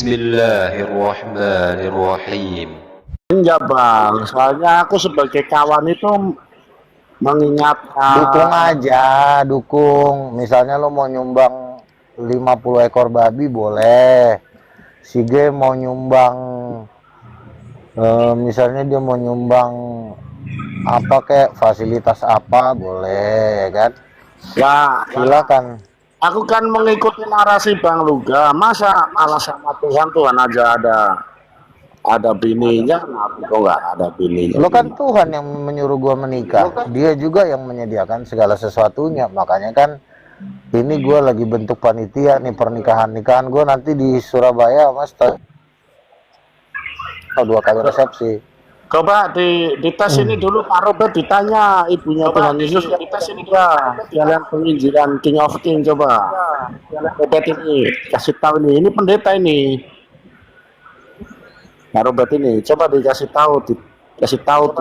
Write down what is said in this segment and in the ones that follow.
Bismillahirrahmanirrahim. Enggak bang, soalnya aku sebagai kawan itu mengingatkan. Dukung aja, dukung. Misalnya lo mau nyumbang 50 ekor babi boleh. Sige mau nyumbang, misalnya dia mau nyumbang apa kayak fasilitas apa boleh, ya kan? Ya, Silakan. aku kan mengikuti narasi Bang Luga. Masa malah sama Tuhan aja ada bininya, tapi kok nggak ada bininya? Lo kan Tuhan yang menyuruh gua menikah. Dia juga yang menyediakan segala sesuatunya. Makanya kan ini gua lagi bentuk panitia nih nikahan gua nanti di Surabaya, Mas. 2 kali resepsi. Coba di tes ini dulu Pak Robert ditanya ibunya Tuhan Yesus, di tes ini ya jalan penginjilan King of King. Coba Robert ini kasih tahu ini pendeta ini Pak Robert ini coba dikasih tahu dikasih tahu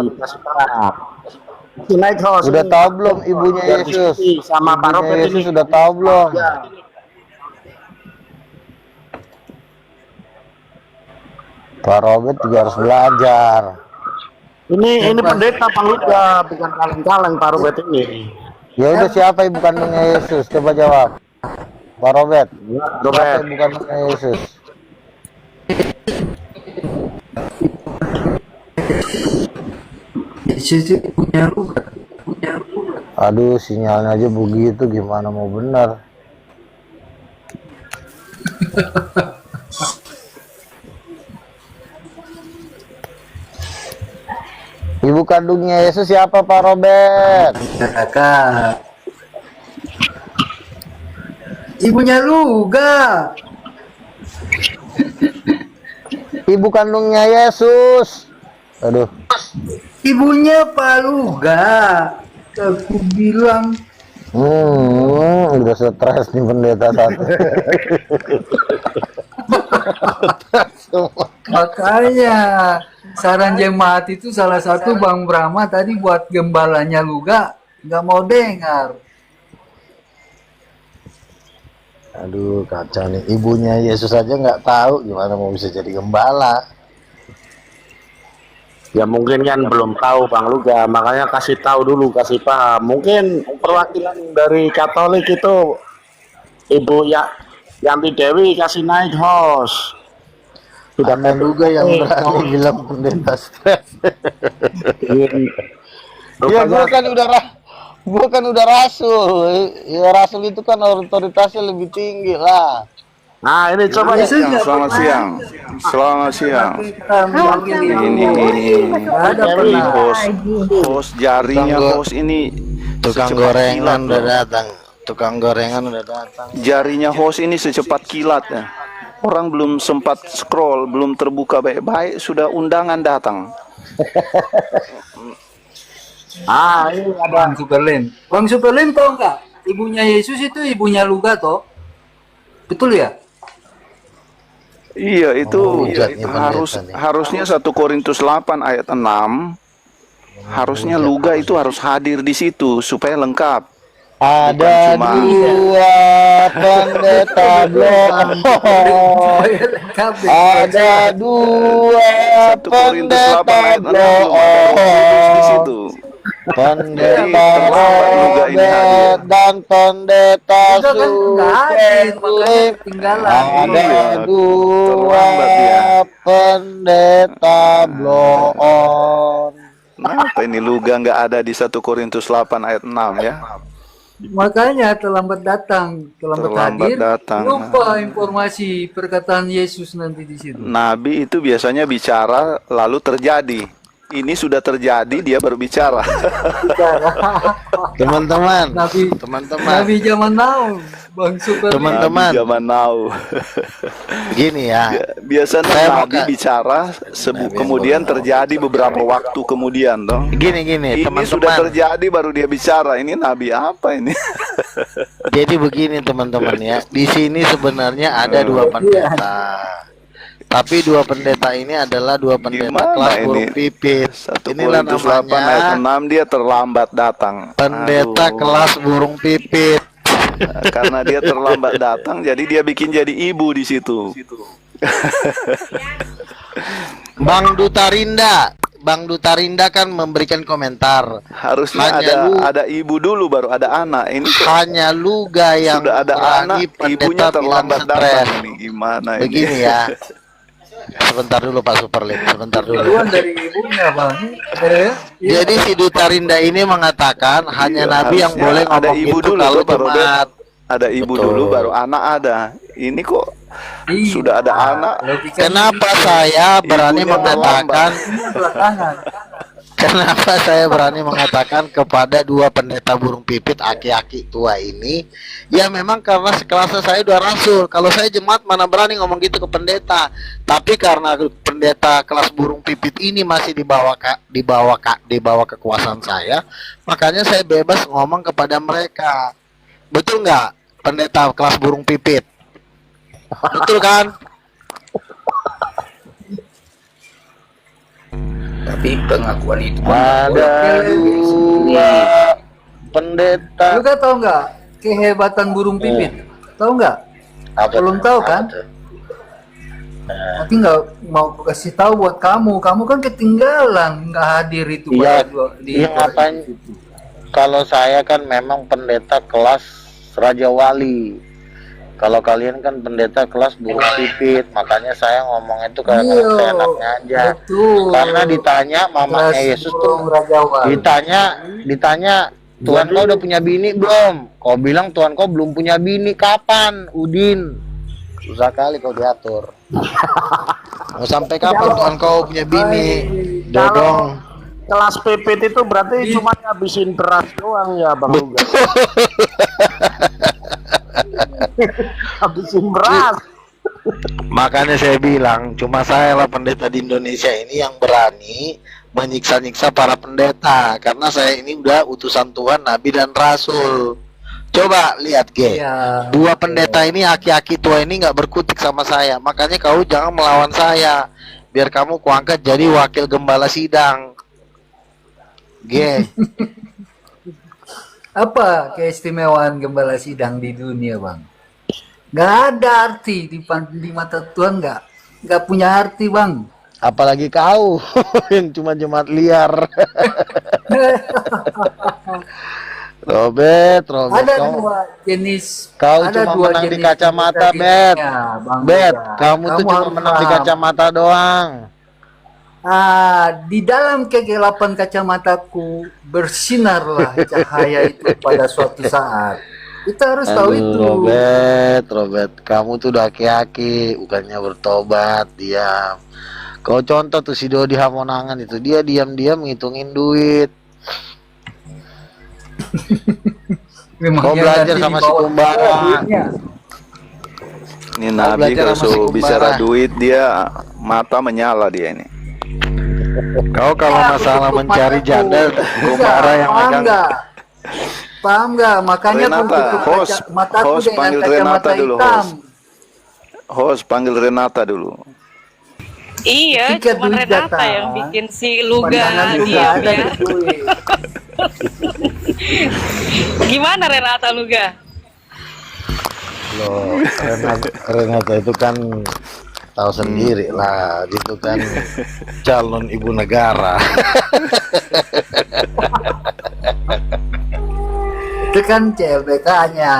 naik host Udah tahu belum ibunya Yesus? Sama Pak Robert Yesus ini sudah tahu belum? Ya. Pak Robert juga harus belajar. Ini pendeta Bang Luga, bukan kaleng-kaleng Pak Robert ini. Ya udah, siapa ibu kandungnya Yesus? Coba jawab. Pak Robert. Siapa ibu kandungnya Yesus? Yesus punya Luga. Aduh, sinyalnya aja begitu, gimana mau benar? Ibu kandungnya Yesus siapa, Pak Robert? Kakak. Ibunya Luga. Ibu kandungnya Yesus. Aduh. Ibunya Pak Luga. Aku bilang. Udah stres nih pendeta satu. Makanya saran jemaat itu salah satu Bang Brahma tadi buat gembalanya Luga nggak mau dengar. Aduh, kacau nih. Ibunya Yesus aja nggak tahu, gimana mau bisa jadi gembala. Ya mungkin kan belum tahu Bang Luga, makanya kasih tahu dulu, kasih paham. Mungkin perwakilan dari Katolik itu Ibu Yanti Dewi kasih naik host. Sudah kan juga yang berani bilang pendeta stres. Ya gua kan udah rasul. Ya rasul itu kan otoritasnya lebih tinggi lah. Nah ini coba ya. Selamat siang. Ini host jarinya host ini tukang gorengan udah datang. Jarinya host ini secepat kilat ya. Orang belum sempat scroll, belum terbuka baik-baik sudah undangan datang. Ini ada Bang Superlin. Bang Superlin tahu nggak? Ibunya Yesus itu ibunya Luga toh? Betul ya? Iya, itu itu harusnya 1 Korintus 8 ayat 6. Harusnya Luga itu harus hadir di situ supaya lengkap. Ada 2 pendeta blok. Ada 2 pendeta blok. Di situ. Pendeta Robert dan pendeta Sulit. Ada 2 pendeta blon. Kenapa ini Luga nggak ada di 1 Korintus 8 ayat 6 ya? Makanya terlambat datang, hadir, lupa informasi perkataan Yesus nanti di situ. Nabi itu biasanya bicara lalu terjadi. Ini sudah terjadi, dia berbicara. Teman-teman, Nabi zaman now, Bang Super. Teman-teman, zaman now. Gini ya. Biasanya Nabi bicara, kemudian terjadi beberapa waktu kemudian, dong. Gini, ini teman-teman. Sudah terjadi baru dia bicara. Ini Nabi apa ini? Jadi begini teman-teman ya. Di sini sebenarnya ada 2 pendeta. Tapi 2 pendeta ini adalah 2 pendeta kelas burung pipit. Inilah namanya 6 dia terlambat datang. Pendeta kelas burung pipit. Karena dia terlambat datang, jadi dia bikin jadi ibu di situ. Bang Dutarinda kan memberikan komentar. Harusnya ada ibu dulu baru ada anak. Ini kok Hanya Luga yang sudah ada berani anak, ibunya pendeta bilang terlambat stres. datang. Ini gimana ini? Begini ya. Sebentar dulu Pak Superlip, sebentar dulu. Duluan dari ibunya bang. Jadi si Dutarinda ini mengatakan hanya Iya, Nabi yang harusnya boleh ada ngomong ibu itu dulu kalau tuh, baru dia- jemaat. Ada ibu Betul. dulu baru anak ada. Ini kok Iya. sudah ada anak. Logika Kenapa saya berani Ibunya mengatakan ini belakangan. Kenapa saya berani mengatakan kepada dua pendeta burung pipit aki-aki tua ini? Ya memang karena sekelasnya saya udah rasul. Kalau saya jemaat mana berani ngomong gitu ke pendeta. Tapi karena pendeta kelas burung pipit ini masih di bawah kekuasaan saya, makanya saya bebas ngomong kepada mereka. Betul nggak, pendeta kelas burung pipit? Betul kan? Tapi pengakuan itu Ada dua pendeta. Lu kan tahu nggak kehebatan burung pipit? Tahu nggak? Belum tahu kan? Tapi nggak mau kasih tahu buat kamu. Kamu kan ketinggalan nggak hadir itu Iya, pada di iya ngapain? Kalau saya kan memang pendeta kelas Raja Wali. Kalau kalian kan pendeta kelas burung pipit, makanya saya ngomong itu karena Iya, seenaknya aja. betul. Karena ditanya mamanya Kelas Yesus tuh, burung Raja Wali. ditanya Tuhan kau udah punya bini belum? Kau bilang Tuhan kau belum punya bini, kapan? Udin. Susah kali kau diatur. Mau sampai kapan Tuhan kau punya bini? Dodong. Kelas pipit itu berarti cuma ngabisin beras doang ya Bang Luga. Habisin beras. Makanya saya bilang, cuma saya lah pendeta di Indonesia ini yang berani menyiksa-nyiksa para pendeta, karena saya ini udah utusan Tuhan, Nabi dan Rasul. Coba lihat Ge, Iya. dua pendeta ini aki-aki tua ini nggak berkutik sama saya, makanya kau jangan melawan saya, biar kamu kuangkat jadi wakil gembala sidang. Ge, Apa keistimewaan gembala sidang di dunia bang? Gak ada arti di mata Tuhan, nggak punya arti bang. apalagi kau yang cuma jemaat liar. Robert, Ada kau, dua jenis. kau ada cuma dua menang di jenis kacamata, pendeta di Bet. dunia, Bang Bet, Luga. kamu tuh cuma harus menang di paham. kacamata doang. Di dalam kegelapan kacamataku bersinarlah cahaya itu pada suatu saat. Kita harus tahu itu. Robert, kamu tuh udah aki-aki, bukannya bertobat, diam. Kau contoh tuh si Dodi Hamonangan itu, dia diam-diam ngitungin duit. Memangnya Kau belajar nanti sama si dibawa Kumbara. duitnya. Ini Nabi belajar kalau sama si suruh bicara Kumbara. duit dia mata menyala dia ini. Kau kalau masalah mencari janda, Kumbara yang paham megang. nggak? Paham nggak? Makanya Renata, aku tutup host, mataku host, dengan panggil kacamata Renata dulu, hitam. Host panggil Renata dulu. Iya, Tiket cuma duit Renata datang. yang bikin si Luga Pandangan juga diam ada ya. duit. Gimana Renata Luga? Loh, Renata itu kan tahu sendiri lah, itu kan calon ibu negara. Itu kan CLBK-nya.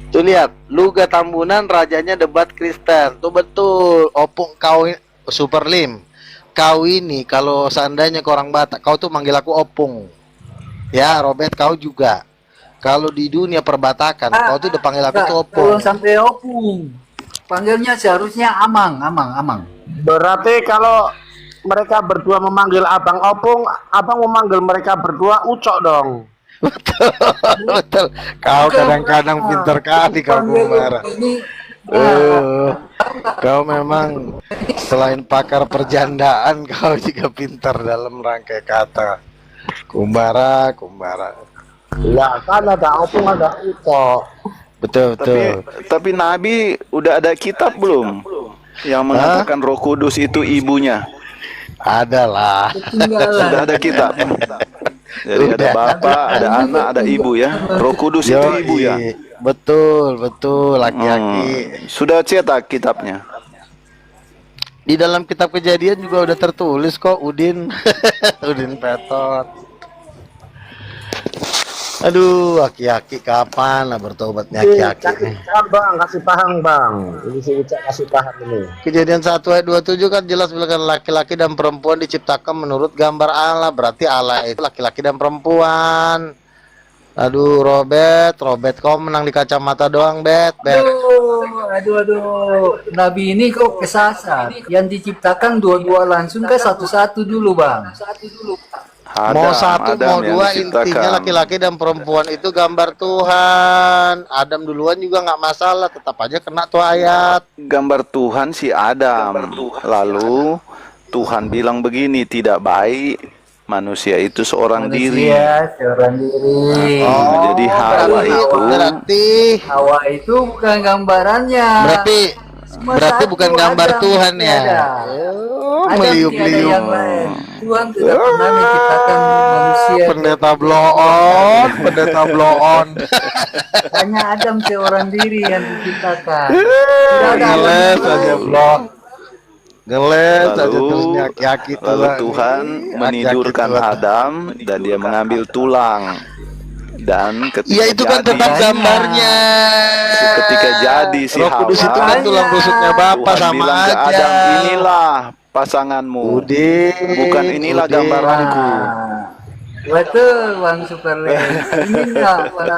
Tuh lihat, Luga Tambunan rajanya debat Kristen. Tuh betul, opung kau Super Lim. Kau ini kalau seandainya ke orang Batak, kau tuh manggil aku opung. Ya, Robert kau juga. Kalau di dunia perbatakan, kau tuh udah panggil aku tuh opung. Belum sampai opung. Panggilnya seharusnya amang. Berarti kalau mereka berdua memanggil Abang Opung, Abang memanggil mereka berdua Ucok dong. Betul. Kau kadang-kadang pinter kali kau Kumbara. Ini Kau memang selain pakar perjandaan, kau juga pintar dalam rangkai kata. Kumbara. Ya kan ada Opung ada Ucok. Betul. Tapi Nabi udah ada kitab belum yang mengatakan Roh Kudus itu ibunya? Adalah. Sudah ada kitab. Jadi ada bapak, ada anak, ada ibu ya. Roh Kudus itu ibu ya. Betul, laki-laki. Sudah cetak kitabnya. Di dalam kitab Kejadian juga udah tertulis kok Udin. Udin Petot. Aduh, aki-aki kapan lah bertobatnya aki-aki Kasih nih. paham bang, kasih paham bang. Ini si Ucak kasih paham ini. Kejadian 1 ayat 27 kan jelas bilang laki-laki dan perempuan diciptakan menurut gambar Allah. Berarti Allah itu laki-laki dan perempuan. Aduh, Robert, kau menang di kacamata doang, Bet. Aduh. Nabi ini kok kesasar. Yang diciptakan dua-dua langsung ke satu-satu dulu, Bang. Mau satu, mau Adam yang dua, diciptakan. intinya laki-laki dan perempuan itu gambar Tuhan. Adam duluan juga nggak masalah, tetap aja kena tuh ayat. Gambar Tuhan si Adam. Lalu Tuhan bilang begini, tidak baik manusia itu seorang diri. Seorang diri. Jadi Hawa berarti Hawa itu bukan gambarannya. berarti Satu bukan gambar Adam Tuhan ya. tiada. Oh, Adam tiada yang lain. Tuhan tidak pernah menciptakan manusia. Pendeta blow on. Hanya Adam seorang diri yang diciptakan. Tidak ada Adam Ngeles yang aja lain. blog. Ngeles aja terusnya Lalu, aki-aki lalu Tuhan Aki-aki menidurkan Tuhan. Adam dan dia mengambil tulang. Dan ketika Iya itu kan jadi, tetap gambarnya. ketika jadi si Roh Kudus itu kan Hawa, tulang rusuknya Bapa Tuhan sama bilang ke aja. Adam, inilah pasanganmu. Bukan inilah gambaranku. Betul, Bang Superlay. Inilah para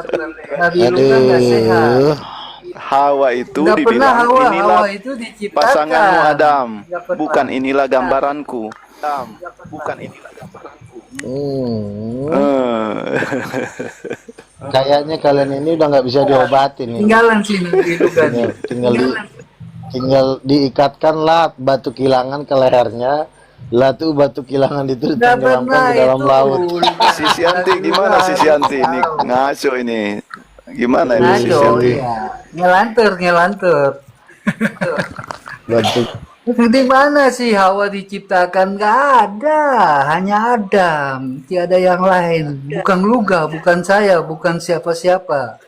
Nabi Luka nggak sehat. Aduh. Hawa itu Nggak pernah dibilang Hawa inilah itu diciptakan. pasanganmu Adam. Nggak pernah. Bukan inilah gambaranku. Bukan inilah gambaranku. Kayaknya kalian ini udah nggak bisa diobatin nih. Tinggalan sih Nabi Luka nih. Tinggal diikatkanlah batu kilangan ke lehernya. Lah tuh batu kilangan itu Nggak ditenggelamkan pernah ke dalam itu. laut. Si Sianti gimana si Sianti ini ngaco ini? Gimana ini si Aduh, Sianti? iya. Ngelantur. Batu Di mana sih Hawa diciptakan? Nggak ada, hanya Adam, tiada yang lain. Bukan Luga, bukan saya, bukan siapa-siapa.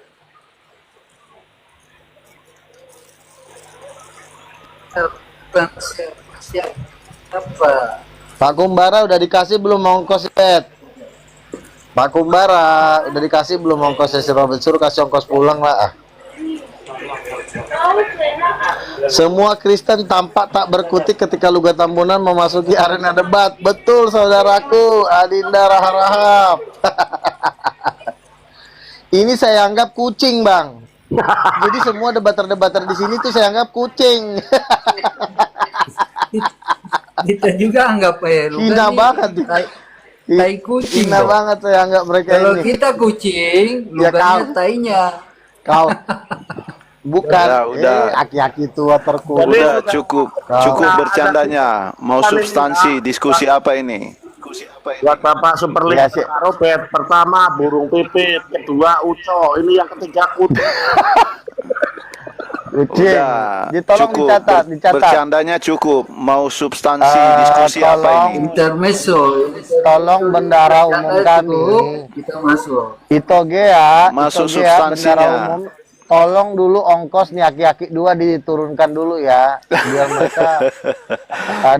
Bukan siapa-siapa. Pak Kumbara udah dikasih belum ongkos, Bet? Pak Kumbara udah dikasih belum ongkos si Robert? Suruh kasih ongkos pulang lah. Semua Kristen tampak tak berkutik ketika Luga Tambunan memasuki arena debat. Betul saudaraku, Adinda Rahab. Ini saya anggap kucing, Bang. Jadi semua debater-debater di sini tuh saya anggap kucing. Kita juga anggap Luga Hina nih banget. tai kucing. Hina dong. banget saya anggap mereka Kalau ini. kita kucing, Ya, Luganya kau. tainya. Kau bukan Udah. aki-aki tua terkuda. Udah cukup bercandanya. Mau substansi diskusi apa ini? Buat Bapak Superlay, Ya, sih. Robert. Pertama burung pipit, kedua uco, ini yang ketiga kucing. Kucing. Udah, Ditolong cukup. dicatat. Bercandanya cukup. Mau substansi diskusi apa tolong. ini? Intermezzo. Tolong bendara umum kami. Kita masuk. Itoge ya. Masuk Itoge ya, substansinya. bendara umum. Tolong dulu ongkos nih aki-aki dua diturunkan dulu ya. Biar mereka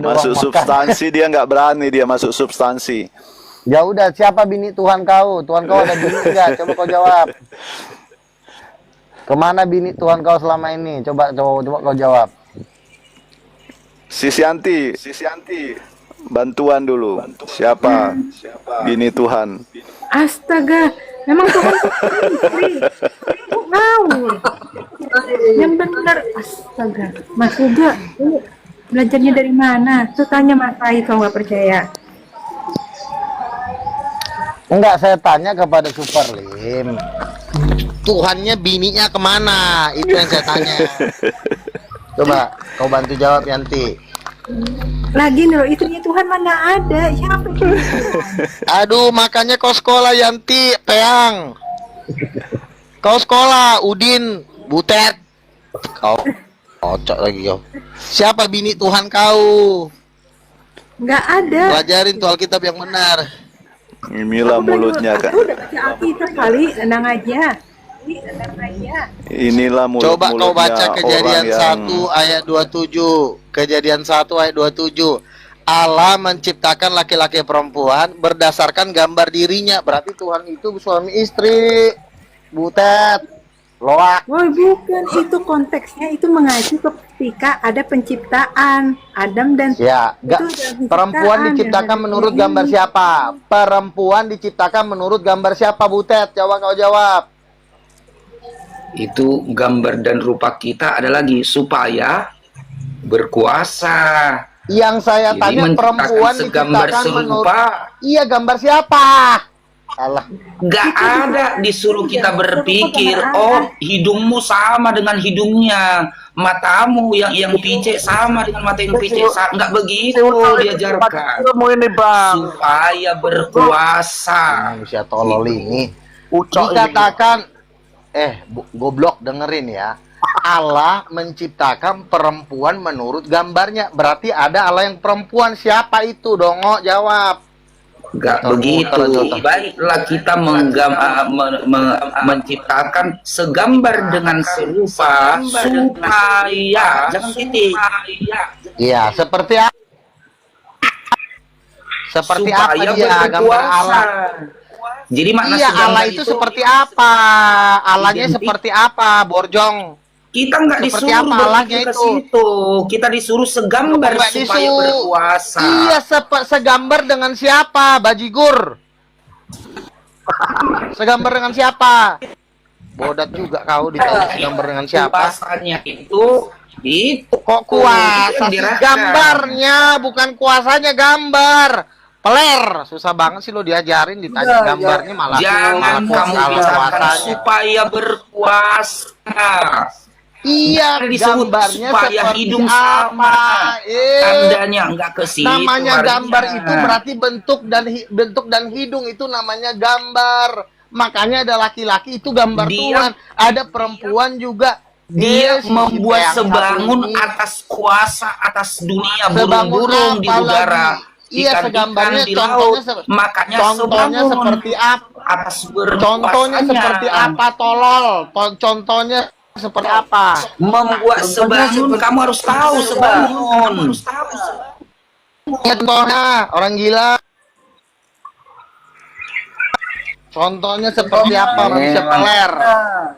Masuk uang makan. substansi dia nggak berani dia masuk substansi. Ya udah, siapa bini Tuhan kau? Tuhan kau ada bini enggak? Coba kau jawab. Kemana bini Tuhan kau selama ini? Coba kau jawab. Sisianti, bantuan dulu. Siapa bini Tuhan? Astaga, memang Tuhan ngawur. Yang benar, astaga. Mas Uga, ini belajarnya dari mana? Tuh tanya Mas Rai kalau nggak percaya. Enggak, saya tanya kepada Superlim. Tuhannya bininya kemana? Itu yang saya tanya. Coba kau bantu jawab Yanti. Lagi nih loh, istrinya Tuhan mana ada? Siapa itu? Aduh, makanya kau sekolah Yanti, Peang. Kau sekolah, Udin, Butet. Kau kocok lagi kau. Siapa bini Tuhan kau? Nggak ada. Pelajarin tuh Alkitab yang benar. Inilah mulutnya kan. Aku udah baca Alkitab kali, tenang aja. Inilah Coba kau baca mulut-mulutnya Kejadian orang yang 1 ayat 27. Kejadian 1 ayat 27. Allah menciptakan laki-laki perempuan berdasarkan gambar dirinya. Berarti Tuhan itu suami istri. Butet. Loak. Woi, bukan itu konteksnya, itu mengacu ketika ada penciptaan Adam dan Ya, itu dalam penciptaan, perempuan dan diciptakan ada menurut ini. gambar siapa? Perempuan diciptakan menurut gambar siapa, Butet? Coba kau jawab. Itu gambar dan rupa kita ada lagi supaya berkuasa. Yang saya Jadi tanya menciptakan perempuan segambar diciptakan menurut serupa. Iya, gambar siapa? Alah. Gak ada disuruh kita berpikir, oh hidungmu sama dengan hidungnya, matamu yang picek sama dengan mata yang picek, nggak begitu diajarkan. Ilmu ini bang. Supaya berkuasa. Manusia tolol ini. Ucok ini. Dikatakan goblok dengerin ya. Allah menciptakan perempuan menurut gambarnya. Berarti ada Allah yang perempuan. Siapa itu? Dongo jawab. Gak Muter, begitu. muter. Baiklah kita menciptakan segambar dengan serupa supaya jangan titik. Iya, seperti apa? Seperti apa Supaya dia gambar berkuasa. Allah? Jadi makna Iya, segambar Allah itu seperti apa? Allahnya Identik. seperti apa, Borjong? kita nggak Seperti disuruh apa Allahnya berpikir ke itu? situ. Kita disuruh segambar Nggak supaya disuruh. berkuasa. Iya, segambar dengan siapa, Bajigur? Segambar dengan siapa? Bodat juga kau ditanya segambar dengan siapa? Kuasanya itu Kok kuasa sih? Gambarnya, bukan kuasanya, gambar. Peler, susah banget sih lo diajarin, ditanya Udah, gambarnya malah Jangan malah kamu salah katakan kuasanya. supaya berkuasa. Iya, Disebut gambarnya supaya seperti hidung apa? sama. Tandanya enggak ke situ. Namanya artinya. gambar itu berarti bentuk dan hidung itu namanya gambar. Makanya ada laki-laki itu gambar Dia- Tuhan, ada perempuan juga. Dia Si membuat yang satu sebangun ini. atas kuasa atas dunia, Sebangun burung-burung di apa udara, lagi? Iya, ikan-ikan segambarnya di contohnya laut. Makanya contohnya sebangun seperti apa? atas berkuasanya. Contohnya seperti apa, tolol? Contohnya seperti apa? Membuat sebangun, kamu harus tahu sebangun. Ya, contohnya orang gila. Contohnya seperti apa, manusia peler?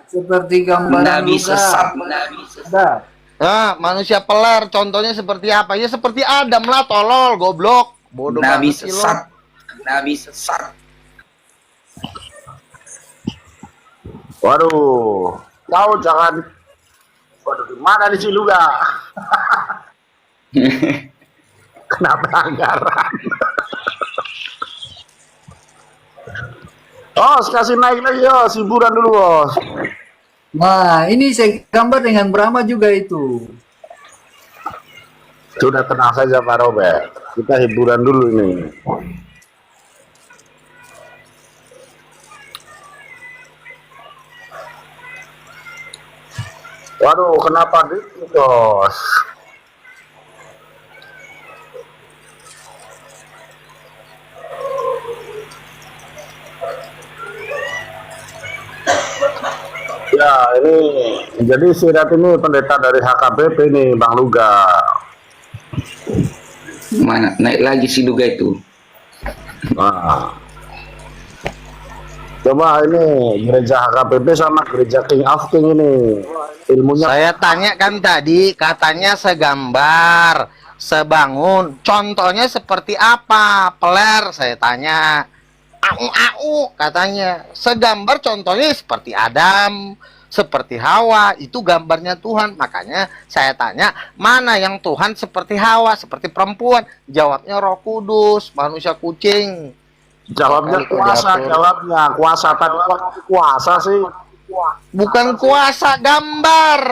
Seperti gambar Nabi sesat, Nabi sesat. Nah, manusia peler, contohnya seperti apa? Ya seperti Adam lah, tolol, goblok. Bodoh Nabi banget sih lo. sesat. Nabi sesat. Waduh, kau jangan. Waduh, di mana di Ciluga? Kenapa anggaran? Oh, kasih naik lagi ya, hiburan dulu bos. Nah, ini saya gambar dengan Brahma juga itu. Sudah tenang saja Pak Robert, kita hiburan dulu ini. Waduh, kenapa dikit bos? Ya, ini jadi Sirat ini pendeta dari HKBP nih, Bang Luga. Mana? Naik lagi si Luga itu. Nah. Coba ini gereja HKBP sama gereja King of King ini ilmunya. Saya tanya kan tadi, katanya segambar, sebangun. Contohnya seperti apa? Peler, saya tanya. Au, katanya. Segambar contohnya seperti Adam, seperti Hawa, itu gambarnya Tuhan. Makanya saya tanya, mana yang Tuhan seperti Hawa, seperti perempuan? Jawabnya Roh Kudus, manusia kucing. Jawabnya Kali kuasa, diatur. jawabnya kuasa tadi kuasa sih. Bukan kuasa, gambar.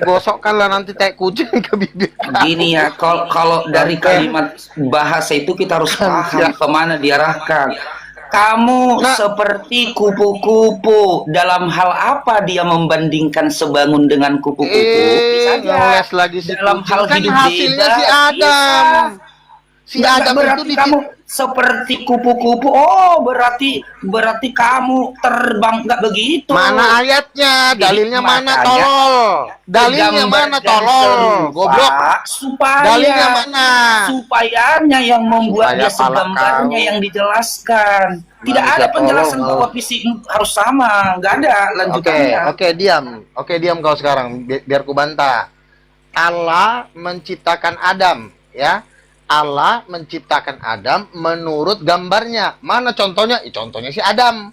Gosokkan lah nanti kayak kucing ke bibir. Gini ya, kalau dari kalimat bahasa itu kita harus paham kemana diarahkan. Kamu seperti kupu-kupu. Dalam hal apa dia membandingkan sebangun dengan kupu-kupu? Bisa aja. Ngeles lagi si Dalam kucing. hal Kan hidup hasilnya beda, si Adam. bisa. Si Nggak, Adam itu berarti kamu seperti kupu-kupu. Oh, berarti kamu terbang, nggak begitu. Mana ayatnya? Jadi, Dalilnya mana, makanya tolol? Dalilnya gambar mana, dan tolol? serupa, Goblok. supaya Dalilnya mana? supayanya yang membuat Supaya dia segambarnya kau. yang dijelaskan. Tidak Manusia ada penjelasan tolol, bahwa fisik harus sama, nggak ada lanjutannya. Oke, diam. Oke, diam kau sekarang. Biar ku bantah. Allah menciptakan Adam, ya. Allah menciptakan Adam menurut gambarnya. Mana contohnya? Contohnya si Adam.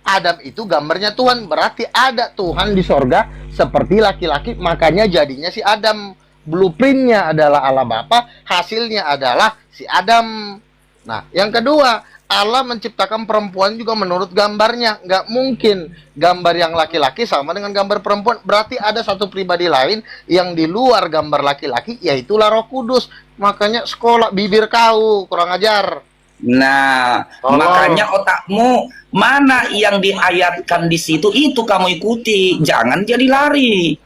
Adam itu gambarnya Tuhan, berarti ada Tuhan di sorga seperti laki-laki, makanya jadinya si Adam. Blueprintnya adalah Allah Bapa, hasilnya adalah si Adam. Nah, yang kedua, Allah menciptakan perempuan juga menurut gambarnya. Nggak mungkin gambar yang laki-laki sama dengan gambar perempuan. Berarti ada satu pribadi lain yang di luar gambar laki-laki, yaitulah Roh Kudus. Makanya sekolah bibir kau, kurang ajar. Nah, makanya otakmu mana yang diayatkan di situ itu kamu ikuti, jangan jadi lari.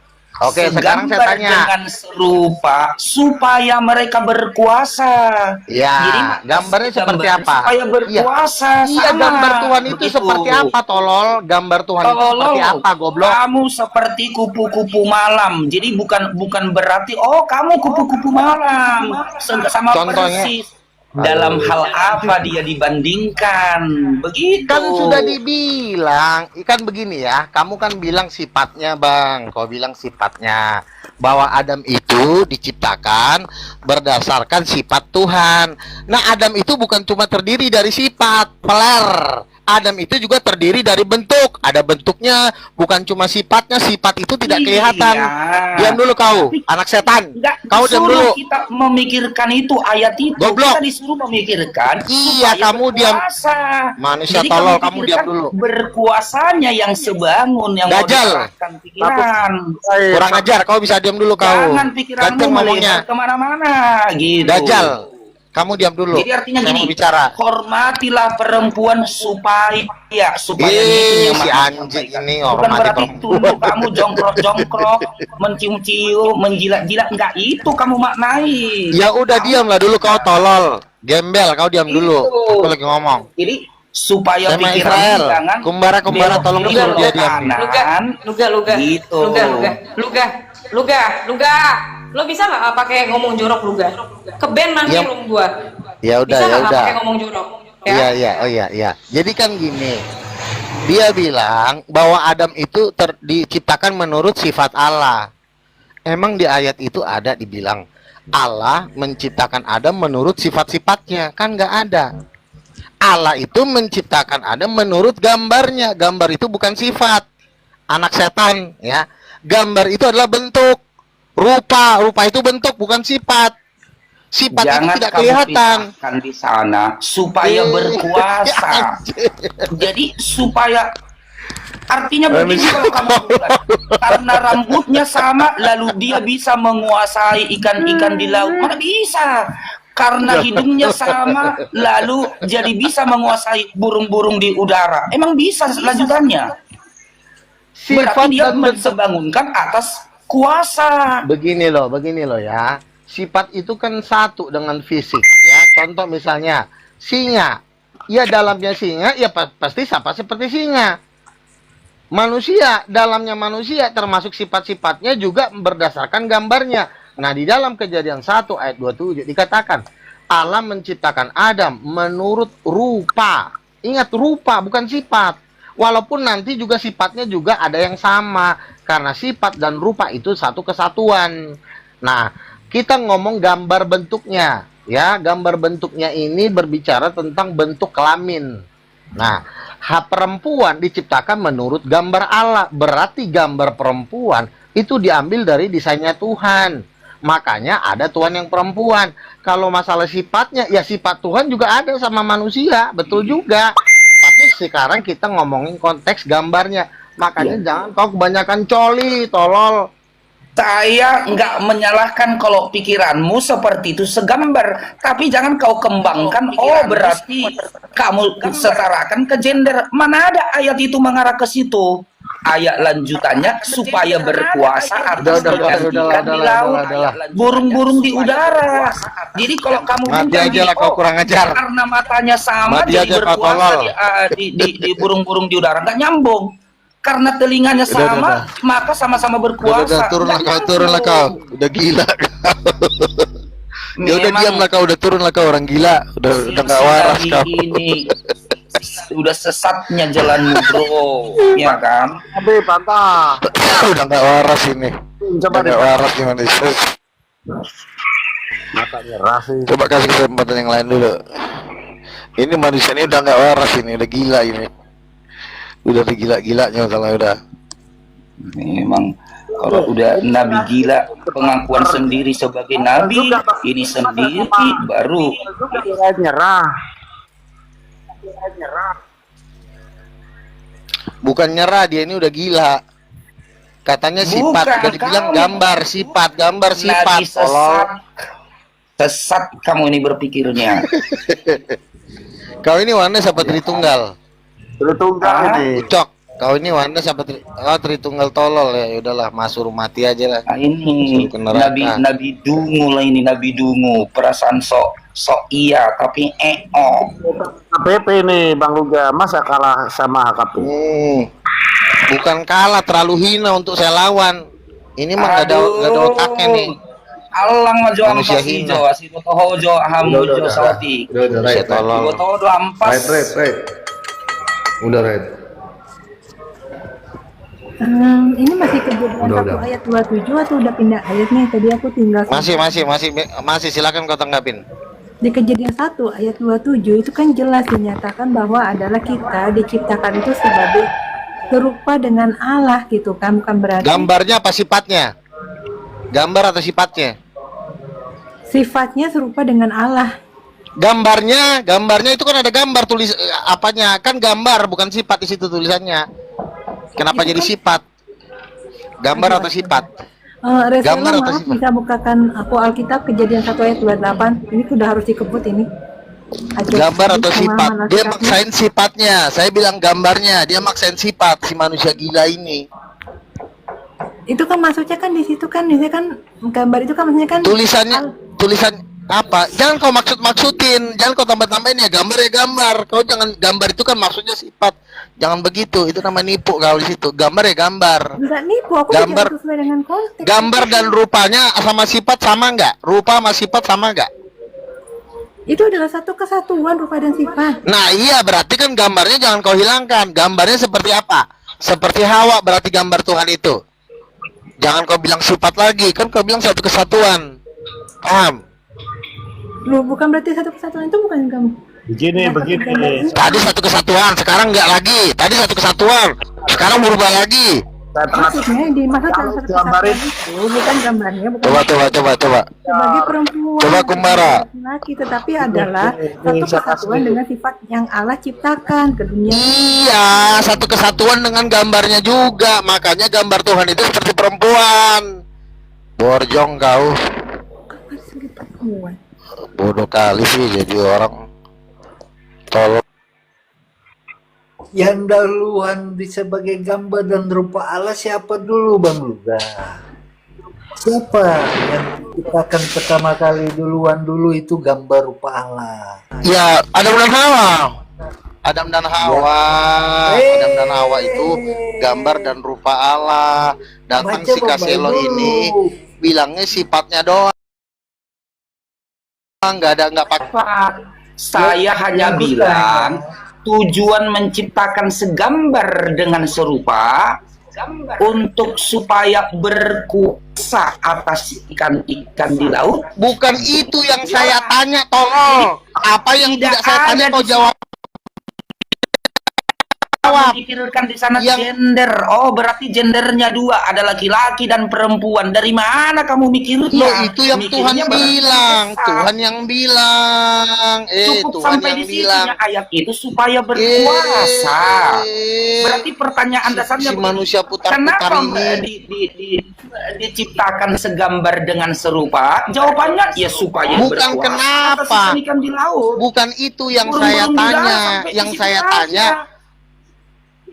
Oke, sekarang saya Segambar tanya. dengan serupa supaya mereka berkuasa. Ya, Jadi, gambarnya seperti gambar apa? supaya berkuasa. Iya, sama. gambar Tuhan itu Begitu. seperti apa, tolol? Gambar Tuhan itu seperti apa, goblok? Kamu seperti kupu-kupu malam. Jadi bukan berarti kamu kupu-kupu malam. Sama Contohnya? persis. Dalam hal apa dia dibandingkan? Begitu. Kan sudah dibilang, ikan begini ya. Kamu kan bilang sifatnya, Bang. Kau bilang sifatnya bahwa Adam itu diciptakan berdasarkan sifat Tuhan. Nah, Adam itu bukan cuma terdiri dari sifat, peler. Adam itu juga terdiri dari bentuk. Ada bentuknya, bukan cuma sifatnya. Sifat itu tidak kelihatan. Diam dulu kau, anak setan. Kau diam dulu. Kita memikirkan itu ayat itu. Goblok. Kita disuruh memikirkan. Iya, supaya kamu diam. berkuasa. Manusia Jadi tolol, kamu pikirkan diam dulu. Berkuasanya yang sebangun, yang mau Dajjal. diarahkan pikiran. Kurang ajar, kau bisa diam dulu kau. Jangan pikiranmu Ganteng ngomongnya. melihat kemana-mana. Gitu. Dajjal, kamu diam dulu. Jadi artinya Saya gini, mau bicara. hormatilah perempuan supaya gitu yang Si Mas anjing sampaikan. ini Bukan hormati berarti perempuan. tunduk kamu jongkrok-jongkrok, mencium-cium, menjilat-jilat, enggak itu kamu maknai. Ya udah diamlah dulu kau tolol. Gembel, kau diam dulu. Itu. Aku lagi ngomong. Jadi supaya Sama pikiran Israel. jangan Kumbara-kumbara belok tolong kiri, suruh dia belok diam. kanan. Luga, Gitu. Luga. Lo bisa nggak pakai ngomong jorok Luga? Ke band nanti Ya. room gua. Ya udah, Bisa ya nggak udah. pakai ngomong jorok? Iya, iya, oh iya, iya. Jadi kan gini. Dia bilang bahwa Adam itu diciptakan menurut sifat Allah. Emang di ayat itu ada dibilang Allah menciptakan Adam menurut sifat-sifatnya? Kan nggak ada. Allah itu menciptakan Adam menurut gambarnya. Gambar itu bukan sifat. Anak setan, ya. Gambar itu adalah bentuk. Rupa itu bentuk, bukan sifat. Sifat itu Jangan tidak kamu kelihatan. pisahkan di sana supaya berkuasa. Jadi supaya artinya begini kalau kamu bilang, karena rambutnya sama lalu dia bisa menguasai ikan-ikan di laut. Mana bisa? Karena hidungnya sama lalu jadi bisa menguasai burung-burung di udara. Emang bisa lanjutannya? Berarti dia membangunkan atas kuasa. Begini loh ya. Sifat itu kan satu dengan fisik, ya. Contoh misalnya singa. Ya dalamnya singa, ya pasti sama seperti singa. Manusia, dalamnya manusia termasuk sifat-sifatnya juga berdasarkan gambarnya. Nah, di dalam Kejadian 1 ayat 27 dikatakan Allah menciptakan Adam menurut rupa. Ingat, rupa bukan sifat. Walaupun nanti juga sifatnya juga ada yang sama. Karena sifat dan rupa itu satu kesatuan. Nah, kita ngomong gambar bentuknya. Ya, gambar bentuknya ini berbicara tentang bentuk kelamin. Nah, perempuan diciptakan menurut gambar Allah. Berarti gambar perempuan itu diambil dari desainnya Tuhan. Makanya ada Tuhan yang perempuan. Kalau masalah sifatnya, ya sifat Tuhan juga ada sama manusia. Betul juga. Tapi sekarang kita ngomongin konteks gambarnya. Makanya jangan kau kebanyakan coli, tolol. Saya nggak menyalahkan kalau pikiranmu seperti itu segambar. Tapi jangan kau kembangkan, berarti kamu setarakan ke gender. Mana ada ayat itu mengarah ke situ? ayat lanjutannya supaya berkuasa atas ikan-ikan di laut, burung-burung di udara. Jadi kalau kamu Mati bilang aja lah gini, kau kurang ajar. karena matanya sama Mati jadi aja kau berkuasa tolol. di burung-burung di udara, nggak nyambung. Karena telinganya sama, maka sama-sama berkuasa. Turunlah Nggak kau, turunlah kau. nyambung. Udah gila kau. Ya udah Memang diamlah kau, udah turunlah kau, orang gila. Udah nggak waras kau. ini udah sesatnya jalanmu, bro, ya kan? Tapi pantah. Udah nggak waras ini. Coba Udah nggak waras gimana sih? mata nyerah sih. Coba kasih kesempatan yang lain dulu. Ini manusia ini udah nggak waras ini, udah gila ini. Udah gila-gilanya kalau udah. Memang kalau udah nabi gila, pengakuan sendiri sebagai nabi, ini sendiri baru Nyerah. Bukan nyerah, dia ini udah gila. Katanya sifat, Bukan, udah dibilang kamu. gambar sifat. nabi Tolol. sesat kamu ini berpikirnya. Kau ini Wanes apa Tritunggal? Tunggal ini. Ucok. Kau ini Wanes apa Tritunggal tolol ya? Udahlah, masuk mati aja lah. Nah, ini Suruh ke neraka. nabi dungu lah, ini nabi dungu, perasaan sok iya tapi HKP nih Bang Luga, masa kalah sama HKP? Bukan kalah, terlalu hina untuk saya lawan. Ini mah nggak ada otaknya nih. Alang majo Manusia ampas hina. hijau, asito hojo hamujo sauti. Saya tolol. Boto do ampas. Udah, Red. Ini masih kejadian satu ayat 27 atau udah pindah ayatnya? Tadi aku tinggal Masih silakan kau tanggapin. di kejadian 1 ayat 27 itu kan jelas dinyatakan bahwa adalah kita diciptakan itu sebagai serupa dengan Allah gitu kan, bukan berarti Gambarnya apa sifatnya? Gambar atau sifatnya? sifatnya serupa dengan Allah. Gambarnya itu kan ada gambar tulis apanya? Kan gambar bukan sifat di situ tulisannya. Kenapa jadi sifat? Gambar atau sifat? Gambar atau sifat? Bisa bukakan aku Alkitab kejadian 1 ayat 28. Ini sudah harus dikebut ini. Gambar atau sifat? Dia maksain sifatnya. Saya bilang gambarnya, dia maksain sifat si manusia gila ini. Itu kan maksudnya kan di situ kan biasanya kan gambar itu kan maksudnya kan Tulisan apa? Jangan kau maksudin, jangan kau tambah-tambahin ya gambar. Kau jangan, gambar itu kan maksudnya sifat. Jangan begitu, itu nama nipu kau di situ. Gambar ya gambar. Enggak nipu, aku Gambar sesuai dengan konteks. Gambar dan rupanya sama sifat sama nggak? Rupa sama sifat sama nggak? Itu adalah satu kesatuan rupa dan sifat. Nah iya, berarti kan gambarnya jangan kau hilangkan. Gambarnya seperti apa? Seperti Hawa berarti gambar Tuhan itu. Jangan kau bilang sifat lagi, kan kau bilang satu kesatuan. Paham? Lu bukan berarti satu kesatuan itu bukan kamu. Begini. Tadi satu kesatuan, sekarang nggak lagi. Tadi satu kesatuan, sekarang berubah lagi. Maksudnya dimaksud dalam satu kesatuan itu bukan gambarnya, bukan Coba. sebagai perempuan. Coba Kumbara. Laki, tetapi adalah satu kesatuan dengan sifat yang Allah ciptakan ke dunia. Iya, satu kesatuan dengan gambarnya juga. Makanya gambar Tuhan itu seperti perempuan. Borjong kau. Kapan sebagai perempuan? Bodoh kali sih jadi orang. Tolong. Yang dahuluan sebagai gambar dan rupa Allah siapa dulu Bang Luga? Siapa yang diciptakan pertama kali dulu itu gambar rupa Allah? Ya, Adam dan Hawa. Adam dan Hawa itu gambar dan rupa Allah. Datang si Kaselo ini bilangnya sifatnya doang. Nggak pakai. Saya hanya bilang tujuan menciptakan segambar dengan serupa untuk supaya berkuasa atas ikan-ikan di laut. Bukan itu yang saya tanya, tolong. Apa yang tidak saya tanya kau jawab. Dipikirkan di sana gender. Oh, berarti gendernya dua, ada laki-laki dan perempuan. Dari mana kamu mikirnya? Loh, itu yang Tuhan bilang. Tuhan yang bilang. Cukup Tuhan sampai yang di bilang. situnya ayat itu supaya berkuasa. Berarti pertanyaan dasarnya si manusia putar-putar kenapa ini diciptakan segambar dengan serupa? Jawabannya ya supaya bukan berkuasa kenapa. atas ikan di laut. Bukan itu yang Burung-burung saya di darat tanya. sampai Yang di situ saya aja. tanya,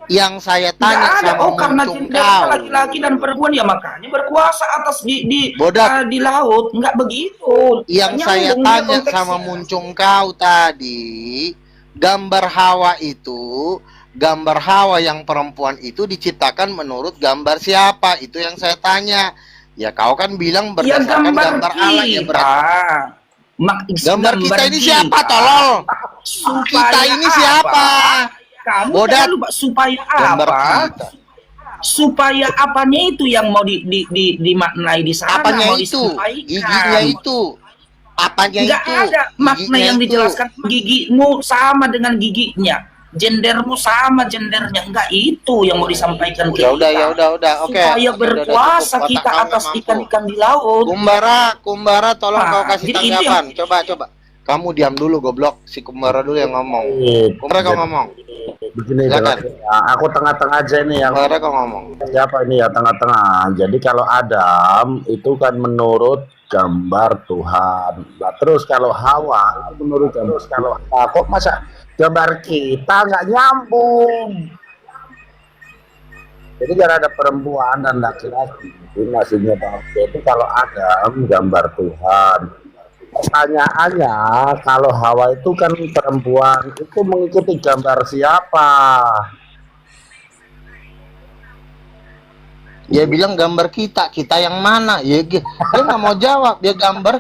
Yang saya Nggak tanya ada. sama Oh, karena muncung gender kau. laki-laki dan perempuan ya makanya berkuasa atas Bodak. di laut. Nggak begitu. Yang Nggak saya nyambung dia tanya konteksnya. sama muncung kau tadi, gambar Hawa itu, gambar Hawa yang perempuan itu diciptakan menurut gambar siapa? Itu yang saya tanya. Ya kau kan bilang Ya berdasarkan gambar Allah ya berarti. Gambar kita ini siapa, tolol? Kita ini siapa? Kamu Bodat. terlalu supaya Gambar apa? kita. Supaya apanya itu yang mau dimaknai di sana? Apanya mau itu? disampaikan. Giginya itu. Apanya Nggak itu? ada makna Giginya yang itu. dijelaskan. Gigimu sama dengan giginya, gendermu sama gendernya. Enggak, itu yang mau disampaikan ke Ya udah, kita. ya udah, oke. Supaya Oke, berkuasa udah, kita otak kau atas nggak mampu. ikan-ikan di laut. Kumbara, tolong Nah, kau kasih jadi itu tanggapan. Coba. Kamu diam dulu, goblok. Si Kumbara dulu yang ngomong. Kumbara kau ngomong. Begini, Silakan. ya, aku tengah-tengah aja nih. Kumbara kau ngomong. Siapa ini ya tengah-tengah? Jadi kalau Adam itu kan menurut gambar Tuhan. Nah, terus kalau Hawa itu menurut gambar. Kok masa gambar kita nggak nyambung? Jadi kan ada perempuan dan laki-laki. Ini maksudnya itu kalau Adam gambar Tuhan. Pertanyaannya, kalau Hawa itu kan perempuan, itu mengikuti gambar siapa? Dia bilang gambar kita yang mana? Ya, dia nggak mau jawab. Dia gambar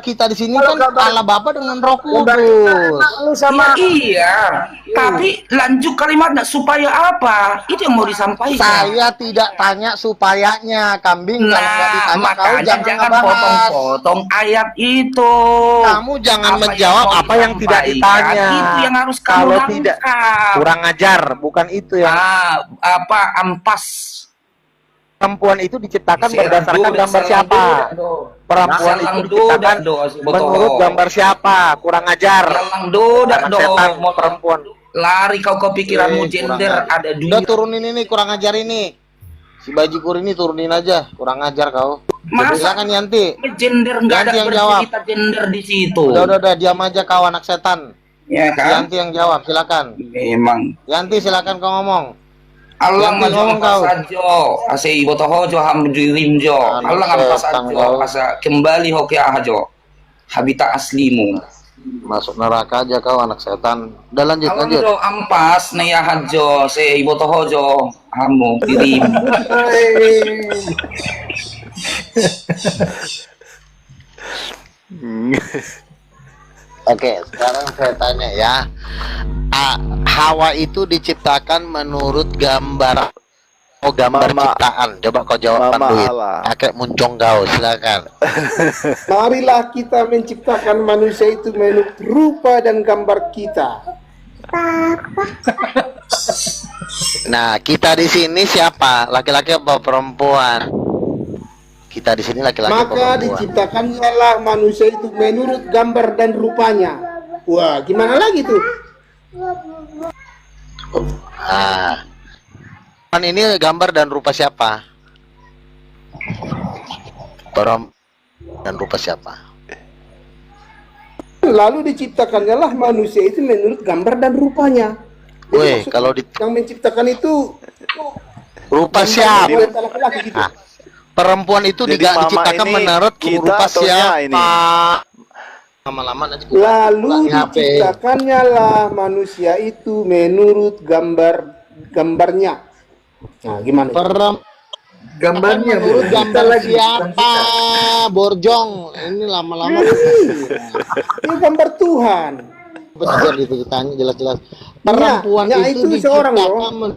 kita di sini Kalau kan gambar- Allah Bapa dengan Roh Gambar Kudus. lu sama Iya. Tapi lanjut kalimatnya supaya apa? Itu yang mau disampaikan. Saya tidak tanya supayanya, kambing. Kalau nggak Nah, ditanya kau makanya jangan jangan ngebahas. potong-potong ayat itu. Kamu jangan Apa menjawab mau apa yang tidak disampaikan, ditanya. Itu yang harus kamu Kalau nangkap. tidak, kurang ajar, bukan itu yang Apa ampas? perempuan itu diciptakan Serang berdasarkan do, gambar serang siapa? do. Perempuan Serang itu do, diciptakan do, si botol. menurut gambar siapa? Kurang ajar. Yang do dak Anak do. setan perempuan. Lari kau pikiranmu Kurang gender ajar. ada Udah dua. turunin ini, kurang ajar ini. Si bajikur ini turunin aja, kurang ajar kau. Masa Silakan Yanti. gender nggak ada Yanti yang jawab. bercerita gender di situ. Udah, diam aja kau anak setan. Ya kan? Yanti yang jawab, silakan. Memang. Yanti silakan kau ngomong. Allah Yanti ngomong kau. sajo, ase ibu tohojo hamdirimjo. Anak Allah ngampas setan sajo, kau. asa kembali hoke ajo. Habitat aslimu. Masuk neraka aja kau anak setan. Udah lanjut. Alonjo ampas neya hajo, se ibu tohojo hamu dirim. Oke, sekarang saya tanya ya. Hawa itu diciptakan menurut gambar gambar Mama. ciptaan. Coba kau jawab Mama Panduit. Allah. Pakai muncung kau, silakan. Marilah kita menciptakan manusia itu menurut rupa dan gambar kita. Nah, kita di sini siapa? Laki-laki apa perempuan? Kita di sini laki-laki apa Maka perempuan? diciptakannya lah manusia itu menurut gambar dan rupanya. Wah, gimana lagi tuh? Kan ini gambar dan rupa siapa? Perempuan dan rupa siapa? Lalu diciptakannya lah manusia itu menurut gambar dan rupanya. Jadi Woi, maksud kalau di yang menciptakan itu rupa gambar siapa? wanita laki-laki gitu. Ah, perempuan itu Jadi tidak mama diciptakan ini menurut kita rupa atau nya siapa? ini? Lama-lama nanti Lalu pulangnya HP. diciptakannya lah manusia itu menurut gambarnya. Nah, gimana? Gambarnya Menurut bro. gambar Kita lagi, bukan siapa? kita. Borjong. Ini lama-lama Ini gambar Tuhan. betul gitu ditanya jelas-jelas. Perempuan Ya, itu itu seorang diciptakan loh.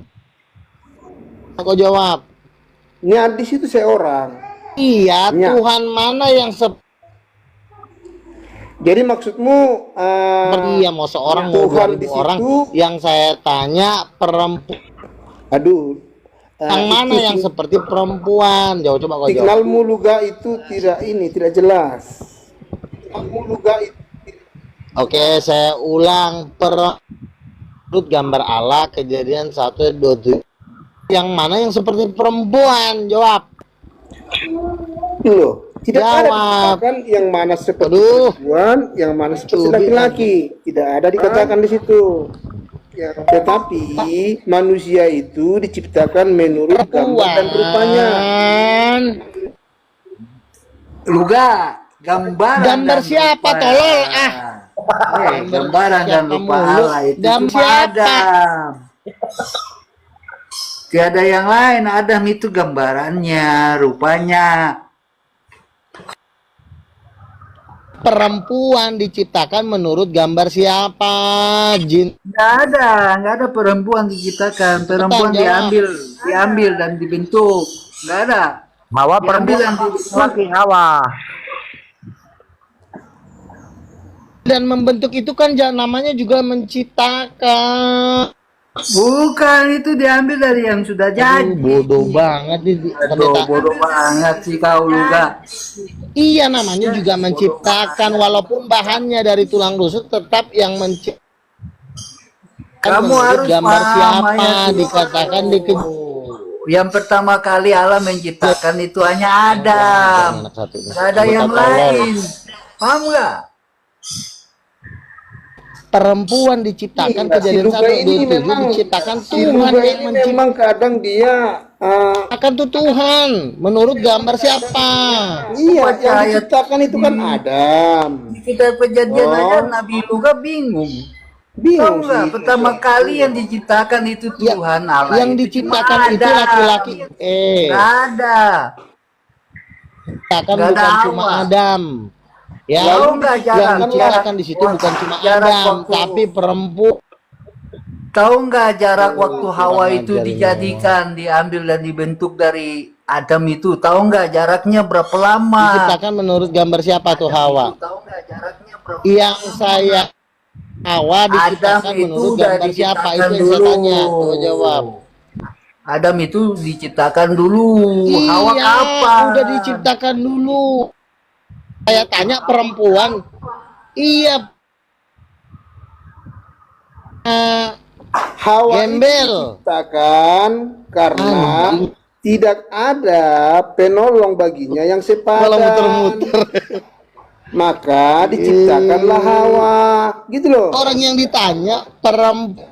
Kau jawab. Nyadis itu seorang. Iya, Ya. Tuhan mana yang Jadi maksudmu seperti ya mau seorang mau Tuhan 2000 di orang? situ, Yang saya tanya perempuan aduh, yang mana itu yang seperti perempuan? Jawab coba kau jawab. signalmu luga itu tidak jelas. Signalmu luga itu Oke, saya ulang menurut gambar Allah Kejadian 1:27. Yang mana yang seperti perempuan? Jawab. loh. Tidak ada Jawab. dikatakan yang mana seperti Aduh. perempuan, yang mana seperti Cubi. laki-laki. Tidak ada dikatakan di situ. Ya, tetapi manusia itu diciptakan menurut gambar dan rupanya. Luga, gambaran Gambar dan siapa rupa. tolol Gambaran dan siapa rupa mulu? Allah itu Gambar cuma siapa? Adam. Tiada yang lain. Adam itu gambarannya, rupanya. Perempuan diciptakan menurut gambar siapa? Jin. Nggak ada perempuan diciptakan. Perempuan Jawab. diambil dan dibentuk. Nggak ada. Hawa Diambil dan perempuan dibentuk. laki Hawa. Dan membentuk itu kan namanya juga menciptakan. Bukan, itu diambil dari yang sudah jadi. Bodoh banget nih pendeta. Bodoh banget sih kau Luga. Iya, namanya juga menciptakan, walaupun bahannya dari tulang rusuk, tetap yang menciptakan. Kamu harus gambar paham siapa ayat itu. dikatakan Yang pertama kali Allah menciptakan itu hanya Adam. Gak ada yang lain. Paham nggak? Perempuan diciptakan, Iya, kejadian si Luga 1, ini 27 memang- diciptakan Si Tuhan Luga yang ini menciptakan. memang kadang dia Tuh Tuhan menurut gambar siapa? iya, Baca yang ayat diciptakan itu kan Adam. Kita perjanjian Oh. aja Nabi Luga bingung. Tahu Bingung nggak? sih. Pertama kali yang diciptakan itu Tuhan Allah. Yang itu diciptakan cuma itu Adam. laki-laki. Nggak ada. Diciptakan Nggak ada bukan cuma Hawa. Adam. Ya, Tahu nggak yang jarak diciptakan di situ bukan cuma jarak Adam, waktu- tapi perempuan. Tahu nggak jarak waktu Hawa kurang itu ajar ini dijadikan, diambil dan dibentuk dari Adam itu? Tahu nggak jaraknya berapa lama? Diciptakan menurut gambar siapa tuh Hawa? Tahu nggak jaraknya berapa? Yang saya Hawa diciptakan itu menurut udah gambar siapa? Itu diciptakan yang saya dulu. tanya. Coba jawab. Adam itu diciptakan dulu. Hawa Iya, kapan? udah diciptakan dulu. Saya tanya perempuan. Iya. Hawa Gembel. itu diciptakan karena tidak ada penolong baginya yang Malah sepadan. muter-muter. Maka diciptakanlah Hawa, gitu loh. Orang yang ditanya perempuan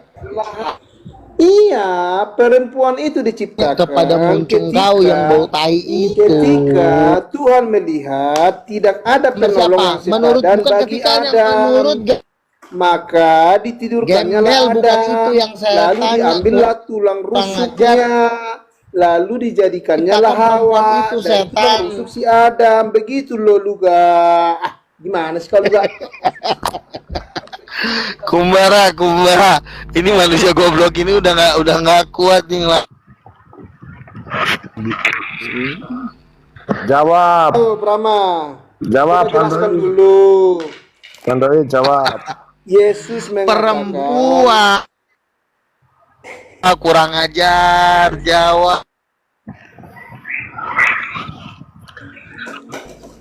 Iya, perempuan itu diciptakan kepada muncung kau yang bau tai itu. ketika Tuhan melihat tidak ada penolong Siapa? yang Menurut sepadan bukan bagi ketika Adam. menurut Maka ditidurkannya Gembel, lah bukan Adam. itu yang saya Lalu tanya, diambillah tulang rusuknya. Lalu dijadikannya lah Ciptakan perempuan Hawa. itu, Dan tulang setan. rusuk si Adam. Begitu loh Luga. Gimana sih kalau Luga? Kumbara. Ini manusia goblok ini udah nggak kuat nih lah. Jawab. Oh, Brahma. Jawab, Kita jelaskan Andri. dulu. Andri, jawab. Yesus mengatakan Perempuan. Kurang ajar, jawab.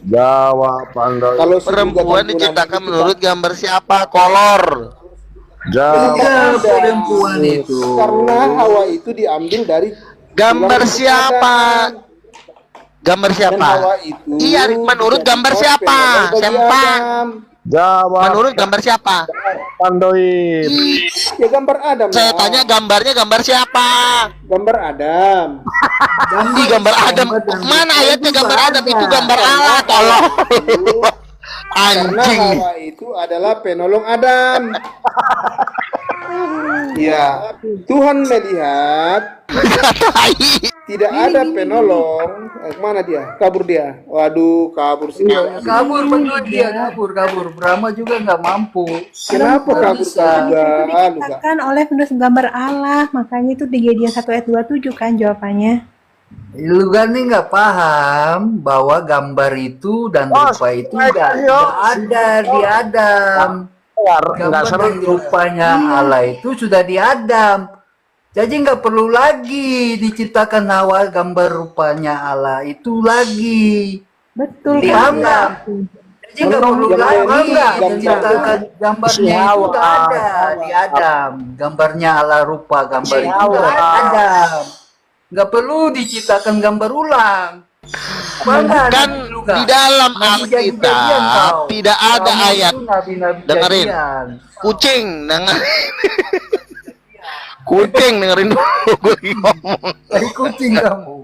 Jawab, Andri. kalau Perempuan diciptakan menurut gambar siapa? Kolor. Jawab. Tiga perempuan itu. karena Hawa itu diambil dari Gambar tulang siapa? Adam. Gambar Dan siapa? Hawa itu Iya, menurut gambar dijadikan siapa? penolong bagi Sempak. Adam. Jawab. Menurut gambar siapa? Pandoid. Ya gambar Adam. Saya lah. tanya gambarnya gambar siapa? Gambar Adam. Ih, gambar Adam. Mana ayatnya gambar Adam? Itu gambar Allah, tolong. Karena Anjing. Hawa itu adalah penolong Adam. Ya, Tuhan melihat tidak ada penolong. Kemana dia? Kabur dia. Waduh, kabur sih. Kabur betul dia, kabur. Brahma juga nggak mampu. Kenapa kabur juga? Luga. Diciptakan oleh menurut gambar Allah, makanya itu di Gedeon 1 ayat 27 kan jawabannya. Lu kan nih nggak paham bahwa gambar itu dan rupa itu nggak ada di Adam. Gambar dan rupanya Allah itu sudah di Adam. Jadi nggak perlu lagi diciptakan Hawa gambar rupanya Allah itu lagi. Betul Di kan? Adam. Jadi nggak perlu lagi diciptakan gambarnya itu udah ada di Adam. Gambarnya Allah rupa gambar itu udah ada. Nggak perlu diciptakan gambar ulang. Bangga, Kan di dalam Nabi-nabi Alkitab jadian kau. tidak ada Kamu ayat. itu nabi-nabi Dengerin. jadian. Kucing, dengerin. Kucing, dengerin dulu gue ngomong. Tadi kucing kamu.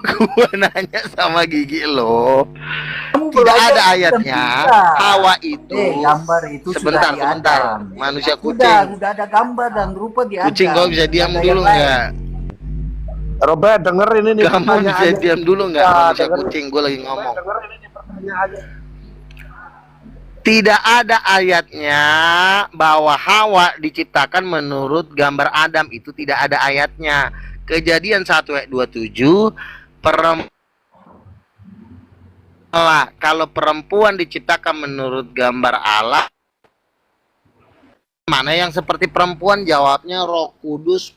Gue nanya sama Gigi lo. Kamu Tidak belajar ada tentang ayatnya. kita. Hawa itu. Gambar itu Sebentar, sudah sebentar. diadam. Manusia Sudah kucing. ada gambar dan rupa di Adam. Kucing, kau bisa diam Ada dulu yang lain. nggak? Robert dengerin ini Kamu bisa pertanyaannya. diam dulu nggak? Ya, Manusia dengerin. kucing, gue lagi ngomong. Dengerin ini pertanyaannya. Tidak ada ayatnya bahwa Hawa diciptakan menurut gambar Adam, itu tidak ada ayatnya. Kejadian 1 ayat 27 kalau perempuan diciptakan menurut gambar Allah, mana yang seperti perempuan? Jawabnya Roh Kudus.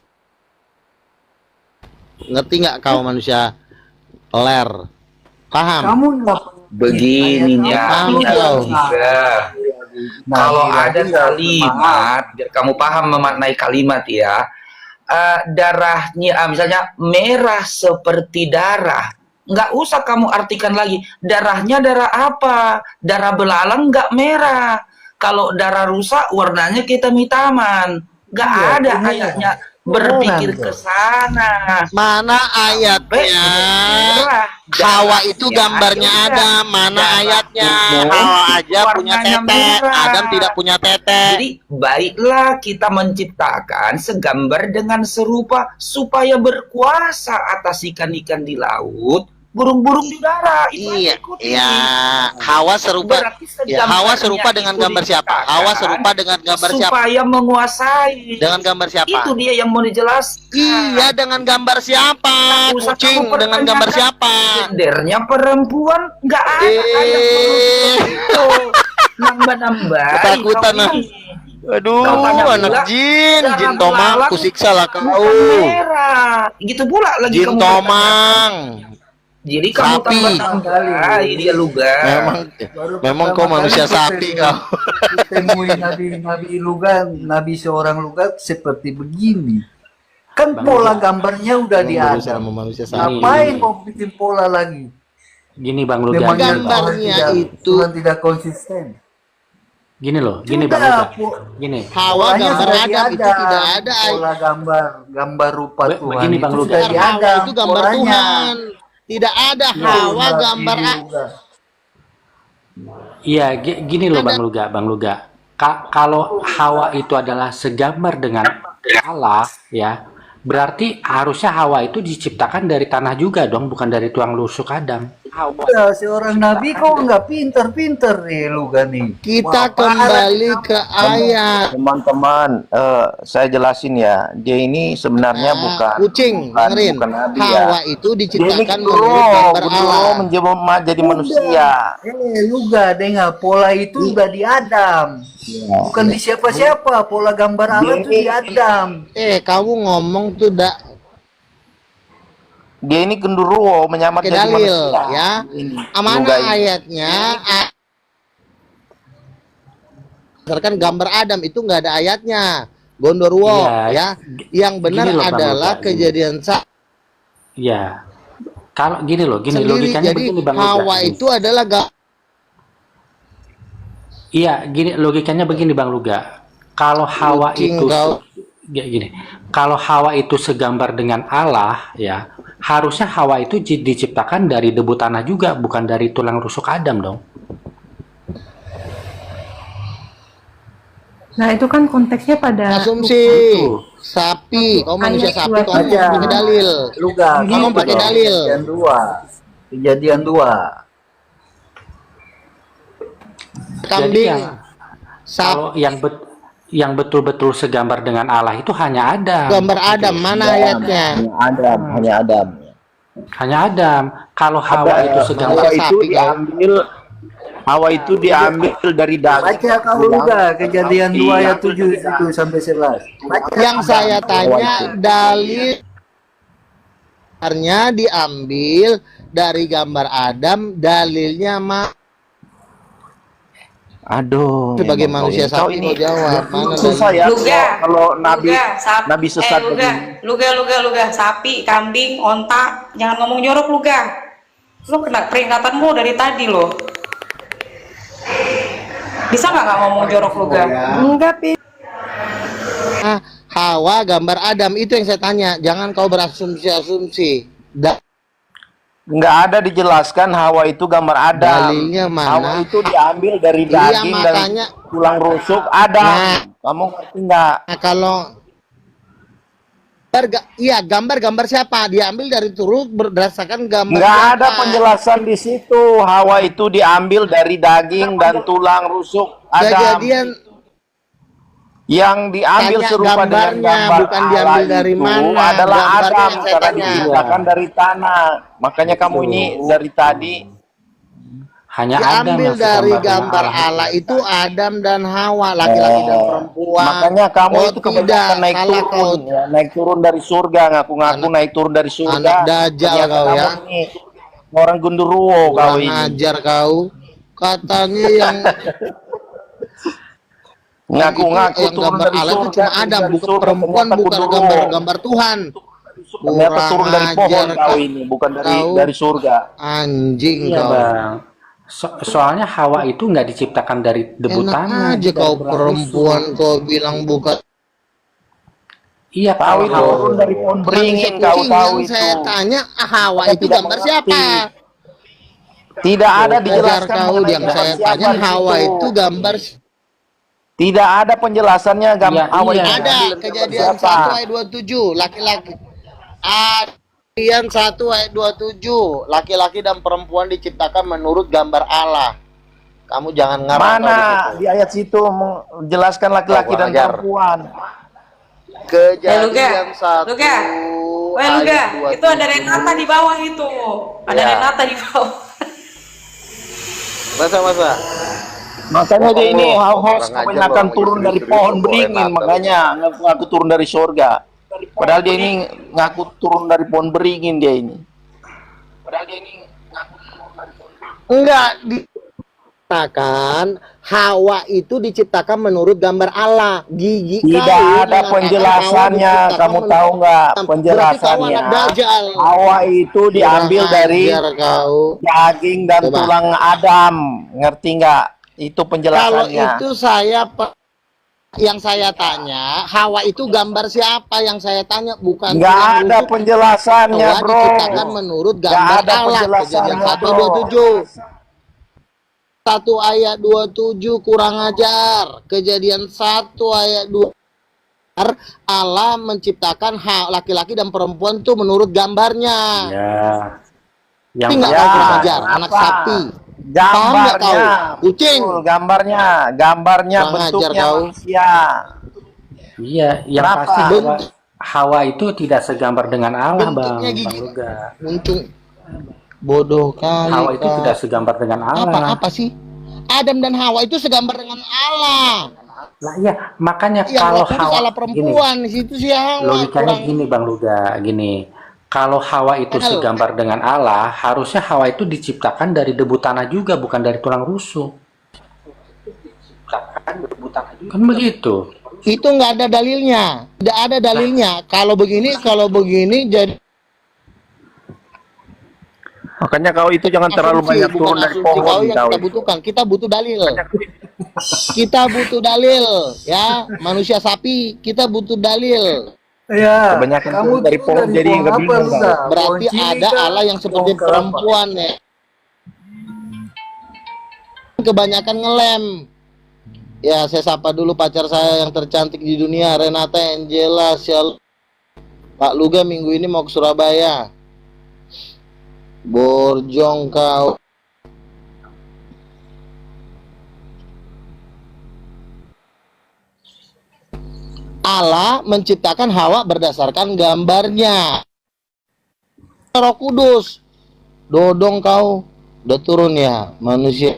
Ngerti nggak kau manusia ler? Paham? Kamu nggak Begininya Kamu tahu. Kalau ada kalimat, biar kamu paham memaknai kalimat ya. Darahnya, misalnya merah seperti darah, nggak usah kamu artikan lagi darahnya darah apa, darah belalang nggak merah. Kalau darah rusak warnanya kehitam-hitaman, nggak ada ayatnya berpikir ke sana. Mana ayatnya? Hawa itu gambarnya Adam. Mana ayatnya? Hawa aja punya tete, Adam tidak punya tete. Jadi baiklah kita menciptakan segambar dengan serupa supaya berkuasa atas ikan-ikan di laut, burung-burung di udara. Itu Iya, ikuti. iya. Hawa serupa. Berarti Ya, Hawa segambarnya serupa dengan itu gambar siapa? diciptakan Hawa serupa dengan gambar siapa? supaya menguasai. Dengan gambar siapa? Itu dia yang mau dijelaskan. Iya, dengan gambar siapa? Usah Kucing kamu dengan gambar pertanyakan siapa? gendernya perempuan nggak ada ayat itu. Nambah-nambah. Ketakutan, nah. Aduh, Kau tanya anak pula, jin, darah jin tomang, belalang kusiksa lah kau. merah. Gitu pula lagi Jin kamu tomang. Jadi kamu Sapi. tambah-tambah dia luga. Memang kau manusia sapi kau. Temui nabi luga, nabi seorang luga seperti begini. Kan pola gambarnya udah diadam. Manusia sapi. Ngapain mau bikin pola lagi? Gini Bang Luga. Memangnya Gambarnya itu Tuhan tidak konsisten. Gini loh, gini Bang Sudah, Luga. Gini. Hawa Polanya gambar sudah Adam itu diadam. tidak ada. Pola gambar rupa Tuhan Begini, Bang itu Luga. sudah Hawa diadam. itu gambar polanya. Tuhan. Tidak ada Hawa gambar Adam. Iya, gini loh Bang Luga, Bang Luga. Kalau Hawa itu adalah segambar dengan Allah, ya, berarti harusnya Hawa itu diciptakan dari tanah juga dong, bukan dari tulang rusuk Adam. Ya, seorang nabi kok nggak pinter-pinter nih luga nih. Kita Wah, kembali ke ayat. Teman-teman, saya jelasin ya. Dia ini sebenarnya bukan Kucing, dengerin. bukan nabi ya. Hawa itu Dia ini diciptakan menurut gambar Allah. menjelma jadi manusia. luga dengar pola itu udah di Adam. Bukan di siapa-siapa. Pola gambar Allah itu di Adam. Kamu ngomong tuh Dia ini genderuwo menyamar pakai jadi dalil manusia. ya. Luga Mana ini. ayatnya? Berdasarkan gambar Adam itu nggak ada ayatnya. Gondorwo ya. Yang benar Gini loh, Bang adalah Luga, kejadian Iya. Kalau gini loh, gini sendiri. logikanya Jadi begini Bang Luga. Hawa itu adalah Iya, gini logikanya begini Bang Luga. Kalau Hawa Kucing itu kau. gini, kalau Hawa itu segambar dengan Allah, ya, harusnya Hawa itu diciptakan dari debu tanah juga, bukan dari tulang rusuk Adam dong. Nah, itu kan konteksnya pada asumsi sapi. Kau manusia Ayat sapi, kau dua. ngomong pakai dalil. Luga. Ngomong pakai dalil. Kejadian 2. Kambing, Kalau yang betul-betul segambar dengan Allah itu hanya Adam. gambar Adam, mana ayatnya? Hanya Adam. Hanya Adam. Kalau Hawa itu segambar Hawa itu diambil dari daging. Baca kau luga Kejadian 2 ayat 7 itu sampai 11. Yang saya tanya dalilnya diambil dari gambar Adam, dalilnya Aduh. sebagai memang manusia kau sapi ini mau jawab mana susah ya. Luga. Kalau nabi Sapi. nabi sesat Luga, sapi, kambing, onta, jangan ngomong jorok Luga. Lu kena peringatanmu dari tadi loh. Bisa nggak ngomong jorok Luga? enggak, Pi. Hawa gambar Adam, itu yang saya tanya. Jangan kau berasumsi-asumsi. Nggak ada dijelaskan Hawa itu gambar Adam. Dalilnya mana? Hawa itu diambil dari Iya, daging makanya. dan tulang rusuk Adam. Nah. Kamu ngerti nggak? Nah, kalau iya, gambar siapa? Diambil dari turut berdasarkan gambar. Nggak siapa? ada penjelasan di situ. Hawa itu diambil dari daging dan tulang rusuk Adam. Kejadian Yang diambil tanya serupa dengan gambarnya, gambar bukan Allah diambil dari itu mana. adalah Gambarnya Adam yang saya karena tanya. diciptakan dari tanah. Makanya kamu ini dari tadi Hanya Adam diambil yang dari segambar dengan gambar Allah itu Adam dan Hawa, laki-laki dan perempuan. makanya kamu Oh, itu kebanyakan tidak. naik Salah turun, ya, naik turun dari surga, ngaku-ngaku naik turun dari surga. anak dajjal Ternyata kau kamu ya. ini orang gundurwo kau Kurang ini. ajar kau. Katanya yang Ngaku-ngaku yang turun gambar dari Allah itu surga, cuma Adam, dari bukan surga, perempuan, ternyata bukan gundurwo. gambar Tuhan. Ternyata Kurang turun dari pohon ajar kau ini, bukan kau. dari surga. Anjing Iya kau. bang. Soalnya Hawa itu nggak diciptakan dari debu Enak tanah. aja dari kau tulang perempuan rusuk. kau bilang bukan. Iya Tahu kalau itu Hawa turun dari pohon beringin, Manusia kau kucing tahu yang itu. saya tanya, Hawa Kita itu tidak gambar mengerti. siapa? Tidak ada Ajar dijelaskan kau, mengenai yang gambar saya siapa tanya di Hawa situ. itu gambar Tidak ada penjelasannya Iya, Hawa iya. itu ada diambil dari kejadian gambar 1 siapa. ayat 27 laki-laki. Kejadian 1 ayat 27 laki-laki dan perempuan diciptakan menurut gambar Allah. Kamu jangan ngarang kau di Mana situ. di ayat situ menjelaskan laki-laki Kurang dan ajar. perempuan? Kejadian 1 Luga. Weh Luga, itu ada Renata di bawah itu. Ada Ya. Renata di bawah. Masa. Makanya dia ini Allah, host kurang ajar kebanyakan loh, turun dari serius-serius pohon kok beringin, Renata. makanya ngaku turun dari surga. Padahal dia ini ngaku turun dari pohon beringin dia ini. Enggak dikatakan Hawa itu diciptakan menurut gambar Allah. Gigi Tidak kau ada mengatakan penjelasannya, Hawa diciptakan kamu tahu menurut nggak Adam. penjelasannya? Berarti kau anak dajjal. Hawa itu diambil Kurang dari ajar kau. daging dan Coba. tulang Adam, ngerti nggak? Itu Kalau penjelasannya. itu yang saya tanya, Hawa itu gambar siapa yang saya tanya, bukan Nggak tulang ada rusuk. penjelasannya, Hawa bro. diciptakan menurut Nggak gambar ada Allah. penjelasannya, Kejadian 1 bro. 27. 1 ayat 27 kurang ajar. Kejadian 1 ayat 2 Allah menciptakan laki-laki dan perempuan itu menurut gambarnya. Ya. Yang Tapi nggak Ya, kau kurang ajar, apa? anak sapi. Paham nggak Gambarnya, kau? Kucing. betul, gambarnya Kurang ajar bentuknya kau. manusia. Iya, yang Kenapa? pasti Hawa itu tidak segambar dengan Allah, Bentuknya Bang gigi. Luga. Untung bodoh kali. Hawa itu kau. tidak segambar dengan Allah. Apa sih? Adam dan Hawa itu segambar dengan Allah. Lah iya, makanya Yang kalau waktu itu Hawa salah gini, perempuan di situ sih Hawa. logikanya Kurang gini Bang Luga, gini. Kalau Hawa itu Halo. segambar dengan Allah, harusnya Hawa itu diciptakan dari debu tanah juga, bukan dari tulang rusuk. Kan begitu. itu nggak ada dalilnya. Tidak ada dalilnya. Kalau begini jadi Makanya kau itu jangan terlalu asumsi, banyak bukan turun dari asumsi pohon kau yang kau kita itu. butuhkan. Kita butuh dalil. Kita butuh dalil, ya. Manusia sapi, kita butuh dalil. Ya, Kebanyakan kamu turun dari tuh pohon jadi pohon nggak apa bingung, lu, Bang. Kak? Berarti Pohon cili ada kah? Allah yang seperti Pohon kelapa? perempuan ya. Kebanyakan ngelem. Ya, saya sapa dulu pacar saya yang tercantik di dunia, Renata Angela. Pak Luga minggu ini mau ke Surabaya. Borjong kau. Allah menciptakan Hawa berdasarkan gambarnya. Roh Kudus. Dodong kau. Udah turun ya manusia.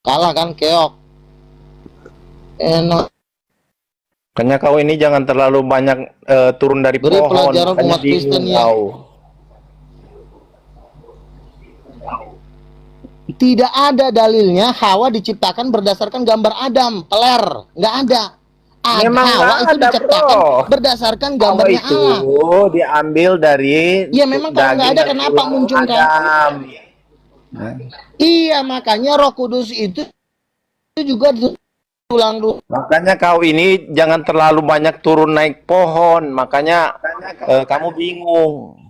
Kalah kan keok. Enak. Makanya kau ini jangan terlalu banyak turun dari Beri pohon. pelajaran Makanya umat Kristen bingung ya. kau. Tidak ada dalilnya Hawa diciptakan berdasarkan gambar Adam, peler, nggak ada. Memang Hawa nggak itu ada, diciptakan bro. berdasarkan Hawa gambarnya itu Allah. diambil dari Ya memang kalau nggak daging ada dan kenapa tulang muncul kan? Adam. Iya makanya Roh Kudus itu juga tulang rusuk. Makanya kau ini jangan terlalu banyak turun naik pohon, makanya kamu bingung.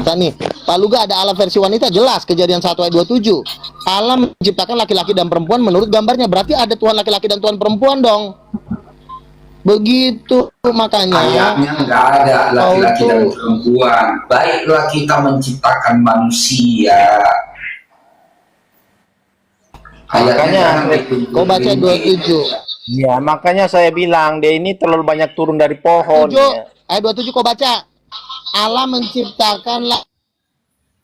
Nih, Pak Luga, ada alam versi wanita jelas kejadian 1 ayat 27. Alam menciptakan laki-laki dan perempuan menurut gambarnya, berarti ada Tuhan laki-laki dan Tuhan perempuan dong. Begitu makanya. Ayatnya nggak ada laki-laki dan perempuan. Baiklah kita menciptakan manusia. Makanya kau baca 27. Ya, makanya saya bilang dia ini terlalu banyak turun dari pohon. 7, ayat 27 kau baca. Allah menciptakanlah.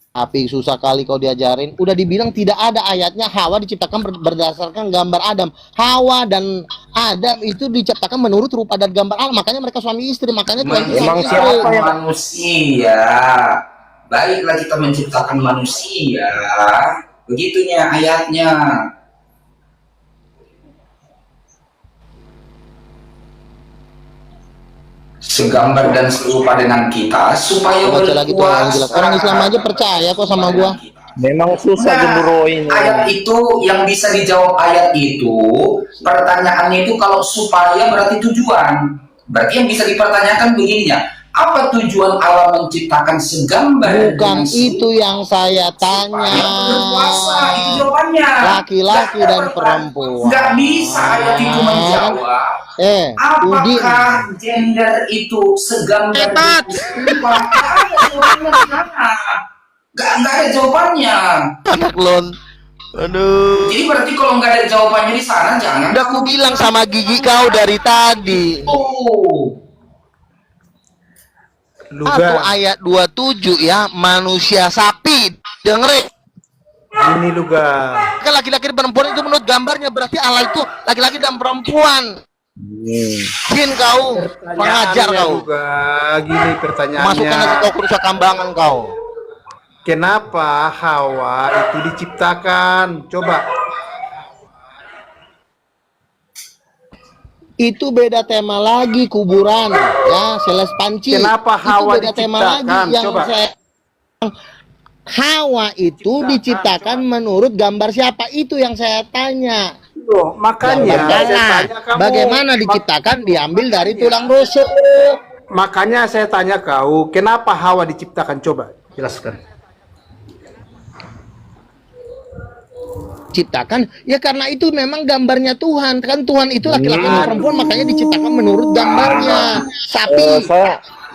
Tapi susah kali kau diajarin. Udah dibilang tidak ada ayatnya Hawa diciptakan berdasarkan gambar Adam. Hawa dan Adam itu diciptakan menurut rupa dan gambar Allah. Makanya mereka suami istri. Makanya Tuhan memang siapa yang manusia. Baiklah kita menciptakan manusia. Begitunya ayatnya. Segambar dan serupa dengan kita supaya berkuasa. Orang Islam aja percaya kok sama gua. Memang susah gendero ini. Ayat itu yang bisa dijawab ayat itu, pertanyaannya itu kalau supaya berarti tujuan. Berarti yang bisa dipertanyakan begininya, apa tujuan Allah menciptakan segambar? Bukan itu yang saya tanya. Berkuasa, itu jawabannya. Laki-laki dan perempuan. Nggak bisa ayat itu menjawab. Apakah gender itu segambar? Nggak ada jawabannya. Anak lon. Aduh. Jadi berarti kalau nggak ada jawabannya di sana jangan. Udah aku bilang sama gigi kau dari tadi. Atau ayat 27 ya, manusia sapi. Dengerin. Ini Luga. Laki-laki dan perempuan itu menurut gambarnya, berarti Allah itu laki-laki dan perempuan. Jin kau, pengajar kau. Luga. Gini pertanyaannya. Masukkan aja kau ke rusak kambangan kau. Kenapa Hawa itu diciptakan? Coba. Itu beda tema lagi, kuburan ya, Seles Panci. Kenapa Hawa itu beda tema diciptakan? lagi yang Coba. Hawa itu diciptakan menurut gambar siapa? Itu yang saya tanya. Loh, makanya saya tanya kamu, bagaimana diciptakan diambil dari tulang rusuk. Makanya saya tanya kau, kenapa Hawa diciptakan? Coba jelaskan. Ciptakan ya karena itu memang gambarnya Tuhan, kan Tuhan itu laki-laki dan perempuan, makanya diciptakan menurut gambarnya. Sapi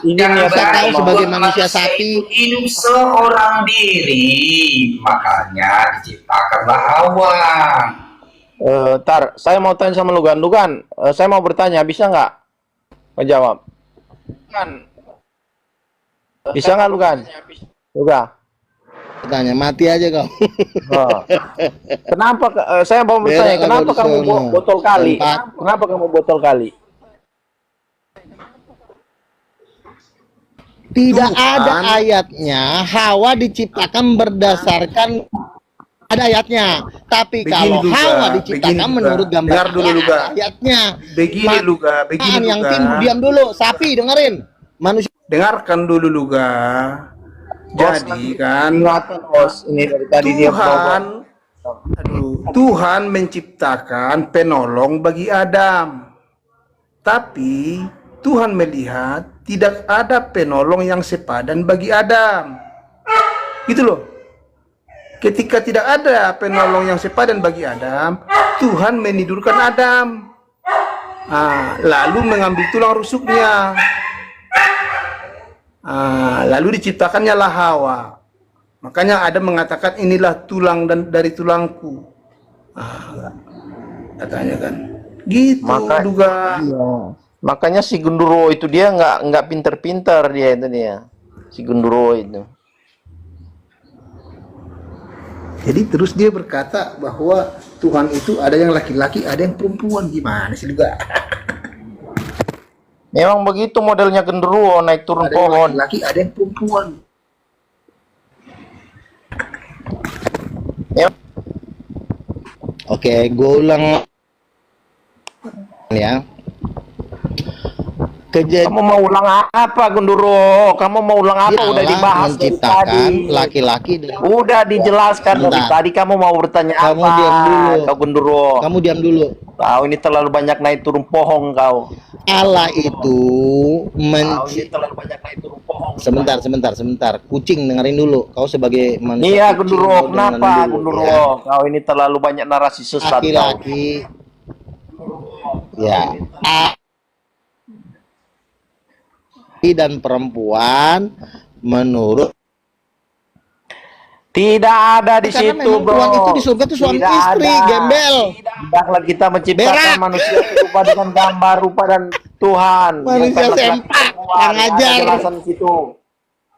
Ini saya tahu sebagai manusia sapi hidup seorang diri, makanya diciptakanlah Hawa. Tar, saya mau tanya sama Lugan. Lugan, saya mau bertanya, bisa nggak menjawab? Bisa nggak Lugan? Lugan. Tanya mati aja kau. Kenapa? Saya mau bertanya, kenapa kamu botol kali? Kenapa kamu botol kali? Tidak ada ayatnya Hawa diciptakan berdasarkan, ada ayatnya. Tapi kalau Hawa diciptakan menurut gambar ayatnya. Begini Luga, begini yang Luga. timbul, diam dulu, sapi dengerin. Manusia. Dengarkan dulu Luga. Jadi kan ini dari tadi Tuhan menciptakan penolong bagi Adam. Tapi Tuhan melihat tidak ada penolong yang sepadan bagi Adam. Gitu loh. Ketika tidak ada penolong yang sepadan bagi Adam, Tuhan menidurkan Adam. Lalu mengambil tulang rusuknya. Lalu diciptakannya lah Hawa. Makanya Adam mengatakan inilah tulang dari tulangku. Katanya kan. Gitu juga. Iya. Makanya si Gunduro itu dia nggak pinter-pinter dia. Si Gunduro itu. Jadi terus dia berkata bahwa Tuhan itu ada yang laki-laki, ada yang perempuan. Gimana sih juga? Memang begitu modelnya genderuwo, naik turun ada pohon. Ada yang laki, ada yang perempuan. Ya. Oke, gue ulang ya. Kejadian Kamu mau ulang apa, Gunduro? Kamu mau ulang apa? Udah Allah dibahas dari menciptakan tadi. laki-laki Udah dijelaskan dari Bentar. tadi. Kamu mau bertanya Kamu apa? diam dulu. Kau Gunduro. Kamu diam dulu. Kau ini terlalu banyak naik turun pohon kau. Allah itu Kau ini terlalu banyak naik turun pohon. sebentar. Kucing dengerin dulu. Kau sebagai manusia Iya, kucing, Gunduro. kau Kenapa, dengerin dulu, Gunduro? ya. Kau ini terlalu banyak narasi sesat kau. Laki-laki ya dan perempuan menurut Tidak ada di karena situ, memang bro. Tuhan itu di surga itu suami Tidak istri, ada. gembel. Tidaklah kita menciptakan Berak. manusia serupa dengan gambar rupa dan Tuhan. Manusia Bukan laki-laki sempak, perempuan. yang Ada ajar. jelasan di situ.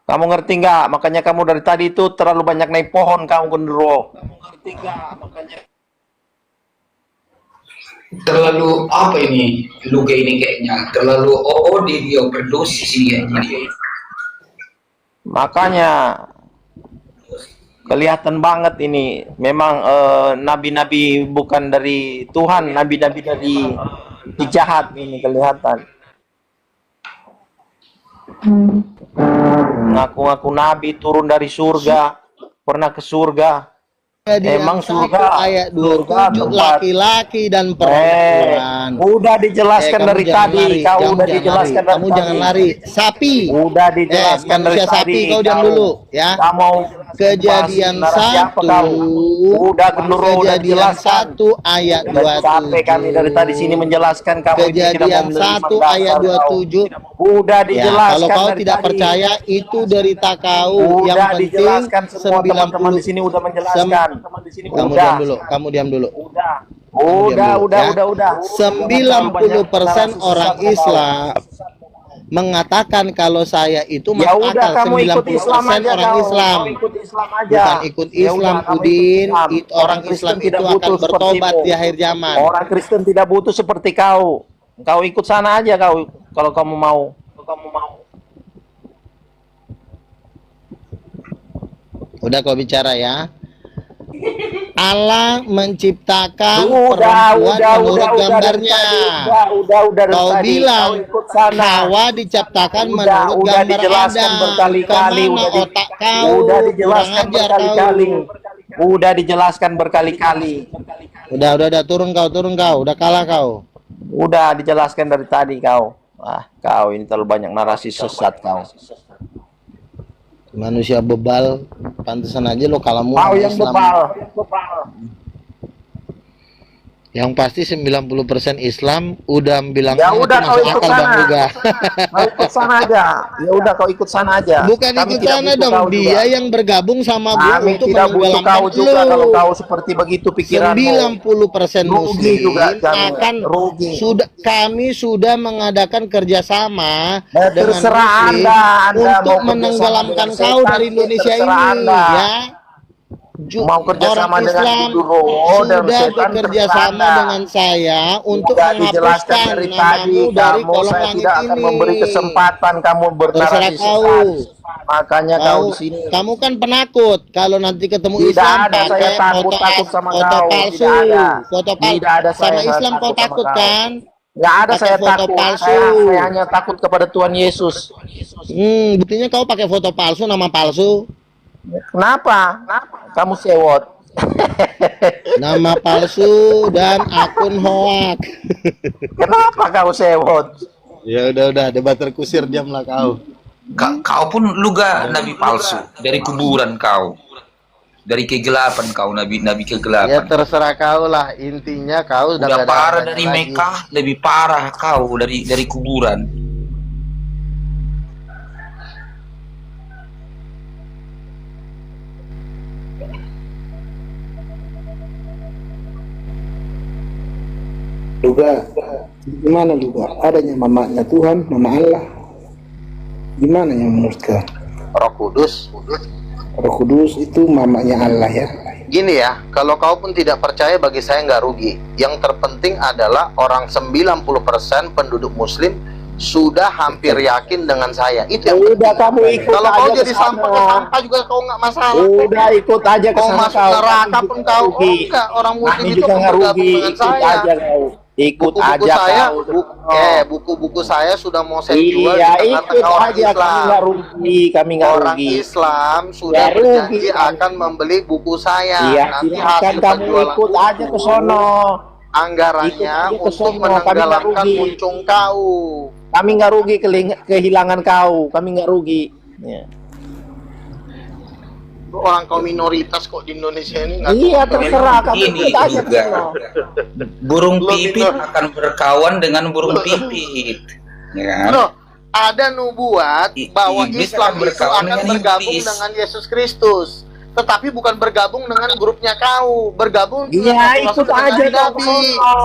Kamu ngerti nggak? Makanya kamu dari tadi itu terlalu banyak naik pohon kamu, Gunduro. Kamu ngerti nggak? Makanya Terlalu apa ini? Luga ini kayaknya terlalu OOD dia berdosis ini kayaknya. Makanya kelihatan banget ini memang nabi-nabi bukan dari Tuhan, nabi-nabi dari jahat ini kelihatan. Ngaku-ngaku nabi turun dari surga, pernah ke surga. Emang surga ayat surga 27 tempat. laki-laki dan perempuan. Udah dijelaskan kamu dari jangan tadi. lari. Kau Kamu udah jangan dijelaskan lari. Kamu dari jangan tadi. lari. Sapi. Udah dijelaskan dari manusia tadi. sapi, kau diam dulu ya. Kamu mau Kejadian bahas narasi apa kau? Udah Gunduro, udah Kejadian dijelaskan. 1 ayat Udah capek kami dari tadi sini menjelaskan kamu ini tidak mau Kejadian menerima 1 dasar ayat kau. 27. Udah Ya, dijelaskan kalau kau dari tidak tadi. percaya itu derita kau. Udah Yang penting dijelaskan semua teman-teman di 90. sini udah menjelaskan. Kamu Udah. diam dulu. Kamu diam dulu. Udah, udah. 90% orang Islam mengatakan kalau saya itu Ya masuk udah akal. kamu ikut 90% Islam aja orang kau. Islam. Kau ikut Islam aja. Bukan ikut Ya Islam, udah, kamu ikut Udin. Islam. Orang Islam Kristen tidak itu akan butuh bertobat sepertimu. di akhir zaman. Orang Kristen tidak butuh seperti kau. Kau ikut sana aja kau kalau kamu mau. Udah kau bicara ya. Allah menciptakan Udah, perempuan menurut gambarnya. Udah dari Kau tadi. bilang Kau ikut sana. Hawa diciptakan Udah menurut gambar dijelaskan Adam. berkali-kali. Kemana otak kau? Udah dijelaskan Kurang ajar berkali-kali. kau. Udah dijelaskan berkali-kali. Udah, turun kau. Udah kalah kau. Udah dijelaskan dari tadi kau. Kau ini terlalu banyak narasi sesat kau. Manusia bebal, pantesan aja lo kalah mulu Kau sama yang Islam. bebal. Yang pasti 90% Islam udah bilang Ya itu udah kau masuk ikut akal Bang sana. juga. Kau ikut sana aja. Ya udah kau ikut sana aja. Bukan Kami ikut tidak sana butuh dong, kau dia juga. yang bergabung sama gue Kami untuk tidak butuh menenggelamkan kau juga lu. kalau kau seperti begitu pikiranmu. 90% Rugi muslim juga kami. akan Rugi. kami sudah mengadakan kerjasama dengan Terserah muslim Anda untuk mau menenggelamkan kerjasama kau dengan dari setan, Indonesia terserah ini Anda. ya. Mau kerjasama Orang dengan Islam Gunduro dan sudah setan, bekerja terserah sama Anda. dengan saya untuk Sudah dijelaskan menghapuskan dari tadi namamu dari kamu, kolom saya langit tidak akan ini. memberi kesempatan kamu Terserah bernarasi kau. sesat. Makanya kau di sini. Kamu kan penakut kalau nanti ketemu Tidak Islam ada saya pakai takut sama foto kau. palsu, Tidak ada. foto palsu. Tidak ada Sama saya Islam kau takut sama takut kau. kan? Nggak ada Pakai saya foto takut. palsu. Saya hanya takut kepada Tuhan Yesus. Buktinya kau pakai foto palsu, nama palsu. Kenapa? Kamu sewot. Nama palsu dan akun hoak. Kenapa kau sewot? Ya udah, debat terkusir, diamlah kau. Kau pun luga nabi palsu dari kuburan kau. Dari kegelapan kau nabi Ya kegelapan. terserah kau lah, intinya kau Udah nggak ada parah harganya dari lagi. Mekah, lebih parah kau dari kuburan. Juga gimana juga adanya mamanya Tuhan, mama Allah. Gimana yang menurut kau? Roh Kudus. Roh Kudus itu mamanya Allah ya. Gini ya, kalau kau pun tidak percaya, bagi saya nggak rugi. Yang terpenting adalah orang 90% penduduk muslim sudah hampir yakin dengan saya. Itu yang Udah penting. kamu ikut Kalau aja kau ke jadi sana. sampah juga kau nggak masalah. Udah ikut aja ke Kau sana masuk kau. neraka pun kau. Oh, enggak, orang muslim Kami itu juga akan nggak bergabung rugi, dengan ikut saya. aja kau. Ikut Buku-buku aja saya, kau. buku-buku saya sudah mau saya jual Iya, di ikut tengah-tengah orang aja. Kami Islam. nggak rugi, kami nggak Orang rugi. Islam sudah Nggak rugi, berjanji kami. akan membeli buku saya. Iya, Nanti silakan hasil kamu penjualan ikut aja ke sono. anggarannya Ikut aja ke untuk sono, kami nggak menenggelamkan rugi. puncung kau. Kami nggak rugi kehilangan kau. Kami nggak rugi. Ya. Orang kau minoritas kok di Indonesia ini nggak Iya, tahu. terserah kamu Ini ikut aja ke juga. sono. Burung Lo pipit minor. akan berkawan dengan burung pipit. Ya kan? Loh, ada nubuat bahwa Iblis Islam akan itu berkawan akan dengan bergabung iblis. dengan Yesus Kristus. Tetapi bukan bergabung dengan grupnya kau, bergabung dengan Iya, Rasul-Rasul ikut dan aja kau ke nabi-nabi. sono.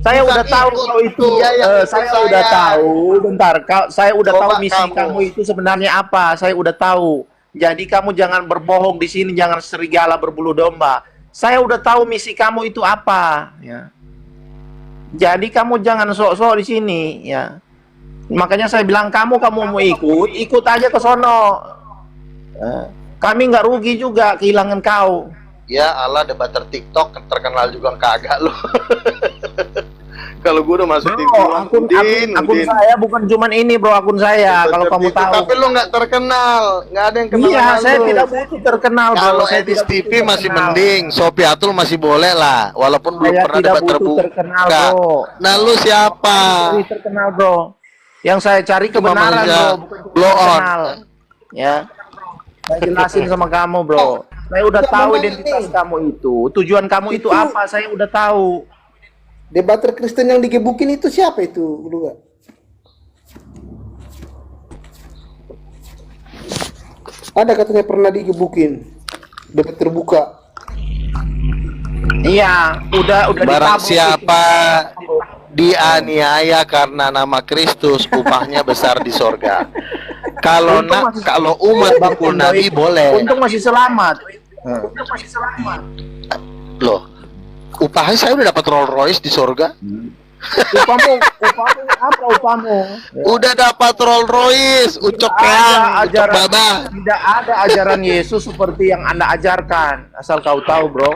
Saya Bukan udah tahu ikut kalau itu. dia yang ikut Saya saya. udah tahu. Bentar, saya udah tahu Coba misi kamu itu sebenarnya apa. Saya udah tahu. Jadi kamu jangan berbohong di sini, jangan serigala berbulu domba. Saya udah tahu misi kamu itu apa. Ya. Jadi kamu jangan sok-sok di sini. Ya. Makanya saya bilang kamu mau ikut aja ke sono. Kami nggak rugi juga kehilangan kau. Ya Allah, debater TikTok terkenal juga kagak lo. Kalau gue udah masuk di Akun saya bukan cuman ini bro, akun saya. Kalau kamu tahu. Tapi lo nggak terkenal, nggak ada yang kenal. Iya, sama saya lo. tidak butuh terkenal bro. Kalau Saya Edis tidak TV butuh masih terkenal. mending, Sophie Atul masih boleh lah, walaupun belum Saya pernah tidak debat butuh terbuka. terkenal bro. Nah, lu siapa? Cari terkenal bro. Yang saya cari kebenaran Mama, bro, bukan cuma blow on. terkenal. Ya. Saya jelasin sama kamu bro. Saya udah tahu identitas kamu itu. Tujuan kamu itu apa? Saya udah tahu. Debater Kristen yang digebukin itu siapa itu? Lu gak? Ada katanya pernah digebukin. Debat terbuka. Iya, udah Barang ditabung. siapa dianiaya karena nama Kristus, upahnya besar di sorga. Kalau umat bakul Nabi boleh. Untung masih selamat. Loh, upahnya saya udah dapat Rolls Royce di sorga. Upamu apa upamu? Udah dapat Rolls Royce, ucok keang, ucok babah. Tidak ada ajaran Yesus seperti yang Anda ajarkan. Asal kau tahu, bro.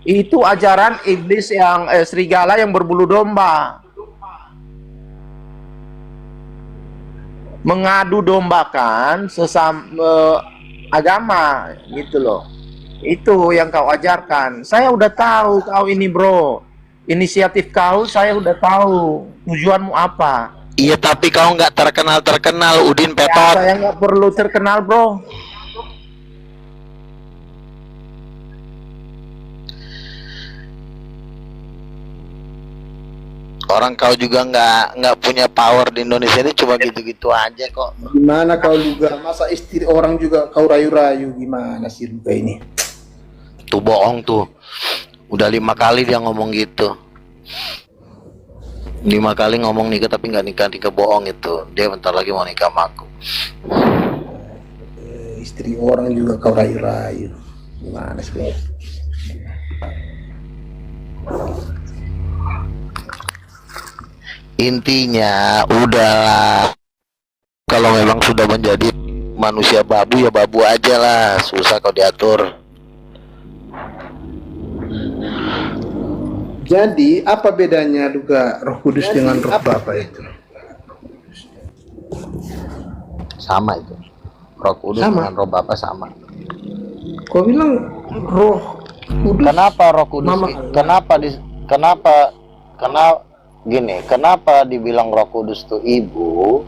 Itu ajaran iblis yang serigala yang berbulu domba. Mengadu dombakan sesama agama gitu loh. Itu yang kau ajarkan. Saya udah tahu kau ini, bro. Inisiatif kau saya udah tahu. Tujuanmu apa? Iya, tapi kau nggak terkenal Udin Ya, Petot. saya nggak perlu terkenal, bro. Orang kau juga nggak punya power di Indonesia ini, cuma gitu-gitu aja kok. Gimana kau juga? Masa istri orang juga kau rayu-rayu? Gimana sih juga ini? Tuh bohong tuh. Udah 5 kali dia ngomong gitu. 5 kali ngomong nikah tapi nggak nikah bohong itu. Dia bentar lagi mau nikah sama aku. Istri orang juga kau rayu-rayu. Gimana sih? Intinya udahlah, kalau memang sudah menjadi manusia babu ya babu aja lah, susah kau diatur. Jadi apa bedanya juga Roh Kudus dengan Roh Bapa itu? Sama itu, Roh Kudus Sama. dengan Roh Bapa sama. Kau bilang Roh Kudus. Kenapa Roh Kudus? Mama. Kenapa dibilang Roh Kudus itu ibu?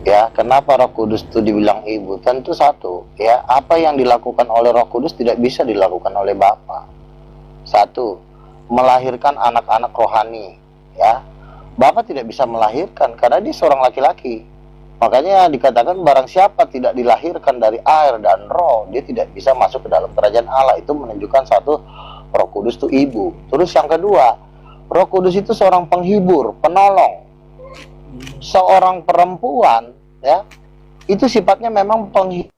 Ya, kenapa Roh Kudus itu dibilang ibu? Tentu satu, ya, apa yang dilakukan oleh Roh Kudus tidak bisa dilakukan oleh Bapa. Satu, melahirkan anak-anak rohani, ya. Bapa tidak bisa melahirkan karena dia seorang laki-laki. Makanya dikatakan barang siapa tidak dilahirkan dari air dan roh, dia tidak bisa masuk ke dalam kerajaan Allah. Itu menunjukkan satu, Roh Kudus itu ibu. Terus yang kedua, Roh Kudus itu seorang penghibur, penolong. Seorang perempuan, ya, itu sifatnya memang penghibur.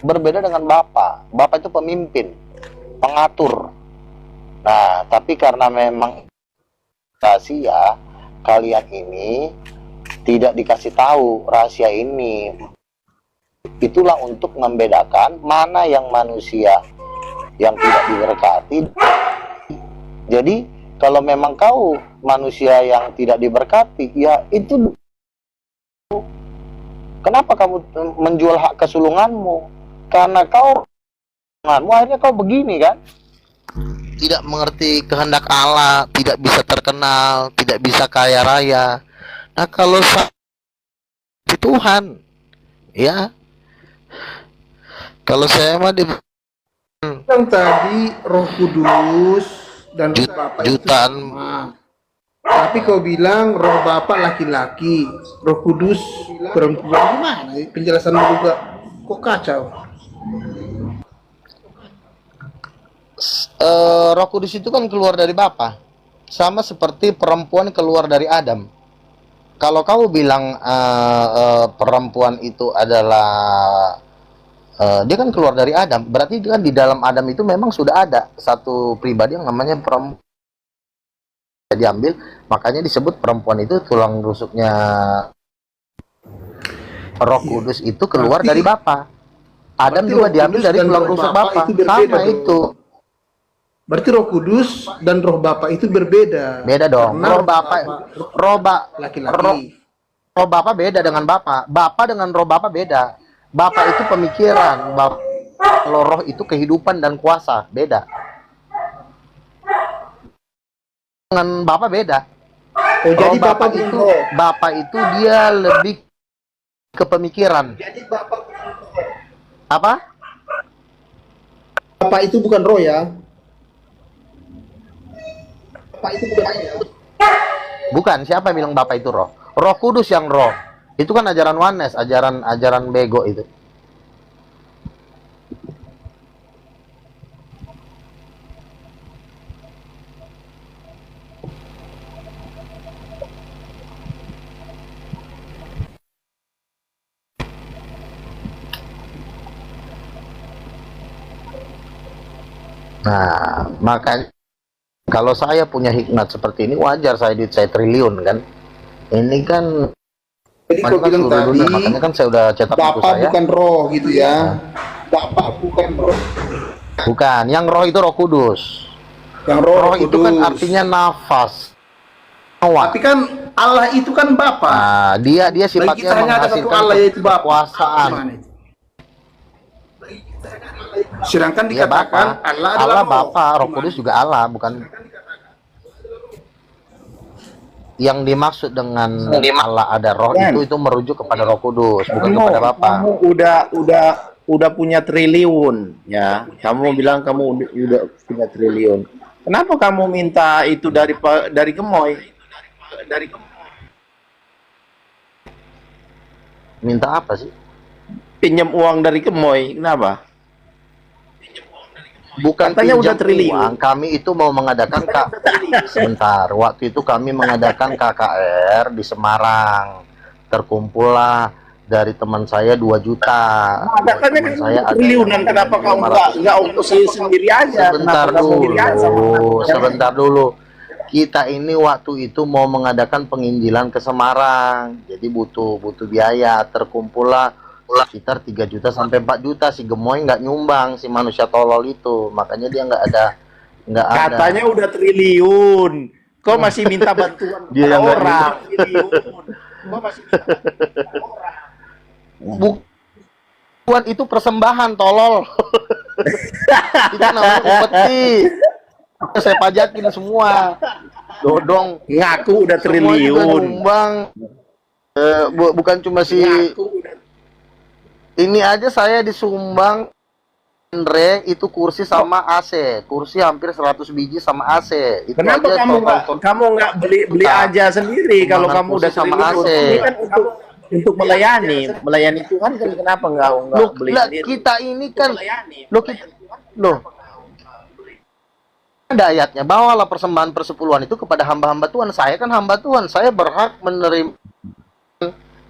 Berbeda dengan Bapa. Bapa itu pemimpin, pengatur. Nah, tapi karena memang rahasia, kalian ini tidak dikasih tahu rahasia ini. Itulah untuk membedakan mana yang manusia yang tidak diberkati. Jadi kalau memang kau manusia yang tidak diberkati, ya itu kenapa kamu menjual hak kesulunganmu? Karena kau akhirnya kau begini kan? Tidak mengerti kehendak Allah, tidak bisa terkenal, tidak bisa kaya raya. Nah kalau di Tuhan, ya, kalau saya mah di Yang tadi Roh Kudus dan Roh Bapa itu jutaan. sama. Tapi kau bilang Roh Bapa laki-laki, Roh Kudus perempuan, gimana? Penjelasan juga kok kacau. Roh Kudus itu kan keluar dari Bapa, sama seperti perempuan keluar dari Adam. Kalau kamu bilang perempuan itu adalah dia kan keluar dari Adam, berarti kan di dalam Adam itu memang sudah ada satu pribadi yang namanya perempuan diambil, makanya disebut perempuan itu tulang rusuknya Roh Kudus itu keluar dari Bapa. Adam juga diambil dari tulang rusuk Bapa, sama itu. Berarti Roh Kudus dan Roh Bapa itu berbeda. Beda dong. Roh Bapa, laki-laki. Roh Bapa beda dengan Bapa. Bapa dengan Roh Bapa beda. Bapa itu pemikiran, kalau Roh itu kehidupan dan kuasa, beda. Dengan Bapa beda. Oh, jadi Bapa itu dia lebih ke pemikiran. Jadi Bapa Apa? Bapa itu bukan roh ya? Bapa itu bukan roh ya? Bukan, siapa yang bilang Bapa itu roh? Roh Kudus yang roh. Itu kan ajaran Oneness, ajaran bego itu. Nah, makanya kalau saya punya hikmat seperti ini, wajar saya duit saya triliun kan. Ini kan jadi kau bilang tadi, makanya kan saya udah cetak buku Bapa saya. bukan roh gitu ya. Bapa bukan roh. Bukan, yang roh itu Roh Kudus. Yang roh itu kan artinya nafas. Tapi kan Allah itu kan Bapa. Nah, dia sifatnya kita hanya ada satu menghasilkan Allah, yaitu Bapa. kekuasaan. Sedangkan Dia dikatakan Bapa. Allah Allah adalah roh. Bapa, Roh Kudus juga Allah, bukan. Yang dimaksud dengan Allah ada roh itu merujuk kepada Roh Kudus, bukan kepada Bapa. Kamu udah punya triliun ya. Kamu bilang kamu udah punya triliun. Kenapa kamu minta itu dari Gemoy? Minta apa sih? Pinjam uang dari Gemoy. Kenapa? Bukan katanya udah pinjam triliun. uang, kami itu mau mengadakan sebentar. Waktu itu kami mengadakan KKR di Semarang. Terkumpullah dari teman saya 2 juta. Nah, katanya Teman kan saya ada triliunan, kenapa kamu nggak untuk sendiri aja? Sebentar dulu. Kita ini waktu itu mau mengadakan penginjilan ke Semarang. Jadi butuh biaya. Terkumpullah sekitar 3 juta sampai 4 juta. Si Gemoy nggak nyumbang, si manusia tolol itu, makanya dia nggak ada. Katanya udah triliun, kok masih minta bantuan Dia yang orang? Kok masih minta bantuan orang? Bukan itu persembahan, tolol. Itu namanya upeti. Saya pajakin semua. Dodong ngaku udah triliun. Nyumbang. Bukan cuma si ini aja saya disumbang Andre itu kursi sama AC, kursi hampir 100 biji sama AC. Itu kenapa aja kamu nggak beli aja sendiri kalau kamu udah sama AC? Ini kan untuk melayani Tuhan kan, kenapa nggak beli sendiri? Kita ini kan ada ayatnya, bawalah persembahan persepuluhan itu kepada hamba-hamba Tuhan. Saya kan hamba Tuhan, saya berhak menerima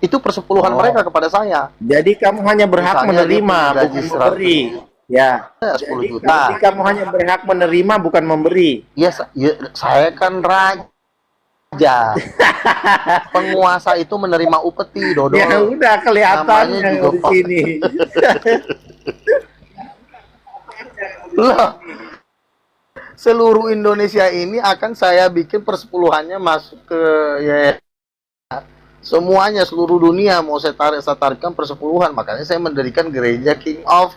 itu persepuluhan mereka kepada saya. Jadi kamu hanya berhak menerima, bukan memberi. Ya. 10 juta. Jadi kamu hanya berhak menerima, bukan memberi. Ya, saya kan raja. Penguasa itu menerima upeti, Dodo. Ya udah kelihatan di sini. Loh, seluruh Indonesia ini akan saya bikin persepuluhannya masuk ke ya semuanya, seluruh dunia mau saya tarikkan persepuluhan. Makanya saya mendirikan gereja King of.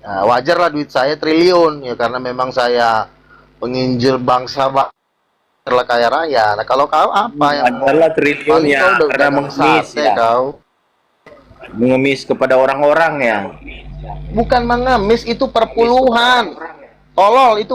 Nah, wajar lah duit saya triliun ya, karena memang saya penginjil bangsa adalah kaya raya. Nah, kalau kau apa yang adalah triliun ya, karena mengemis ya. Kau Mengemis kepada orang-orang ya. bukan mengemis, itu perpuluhan. Tolol, itu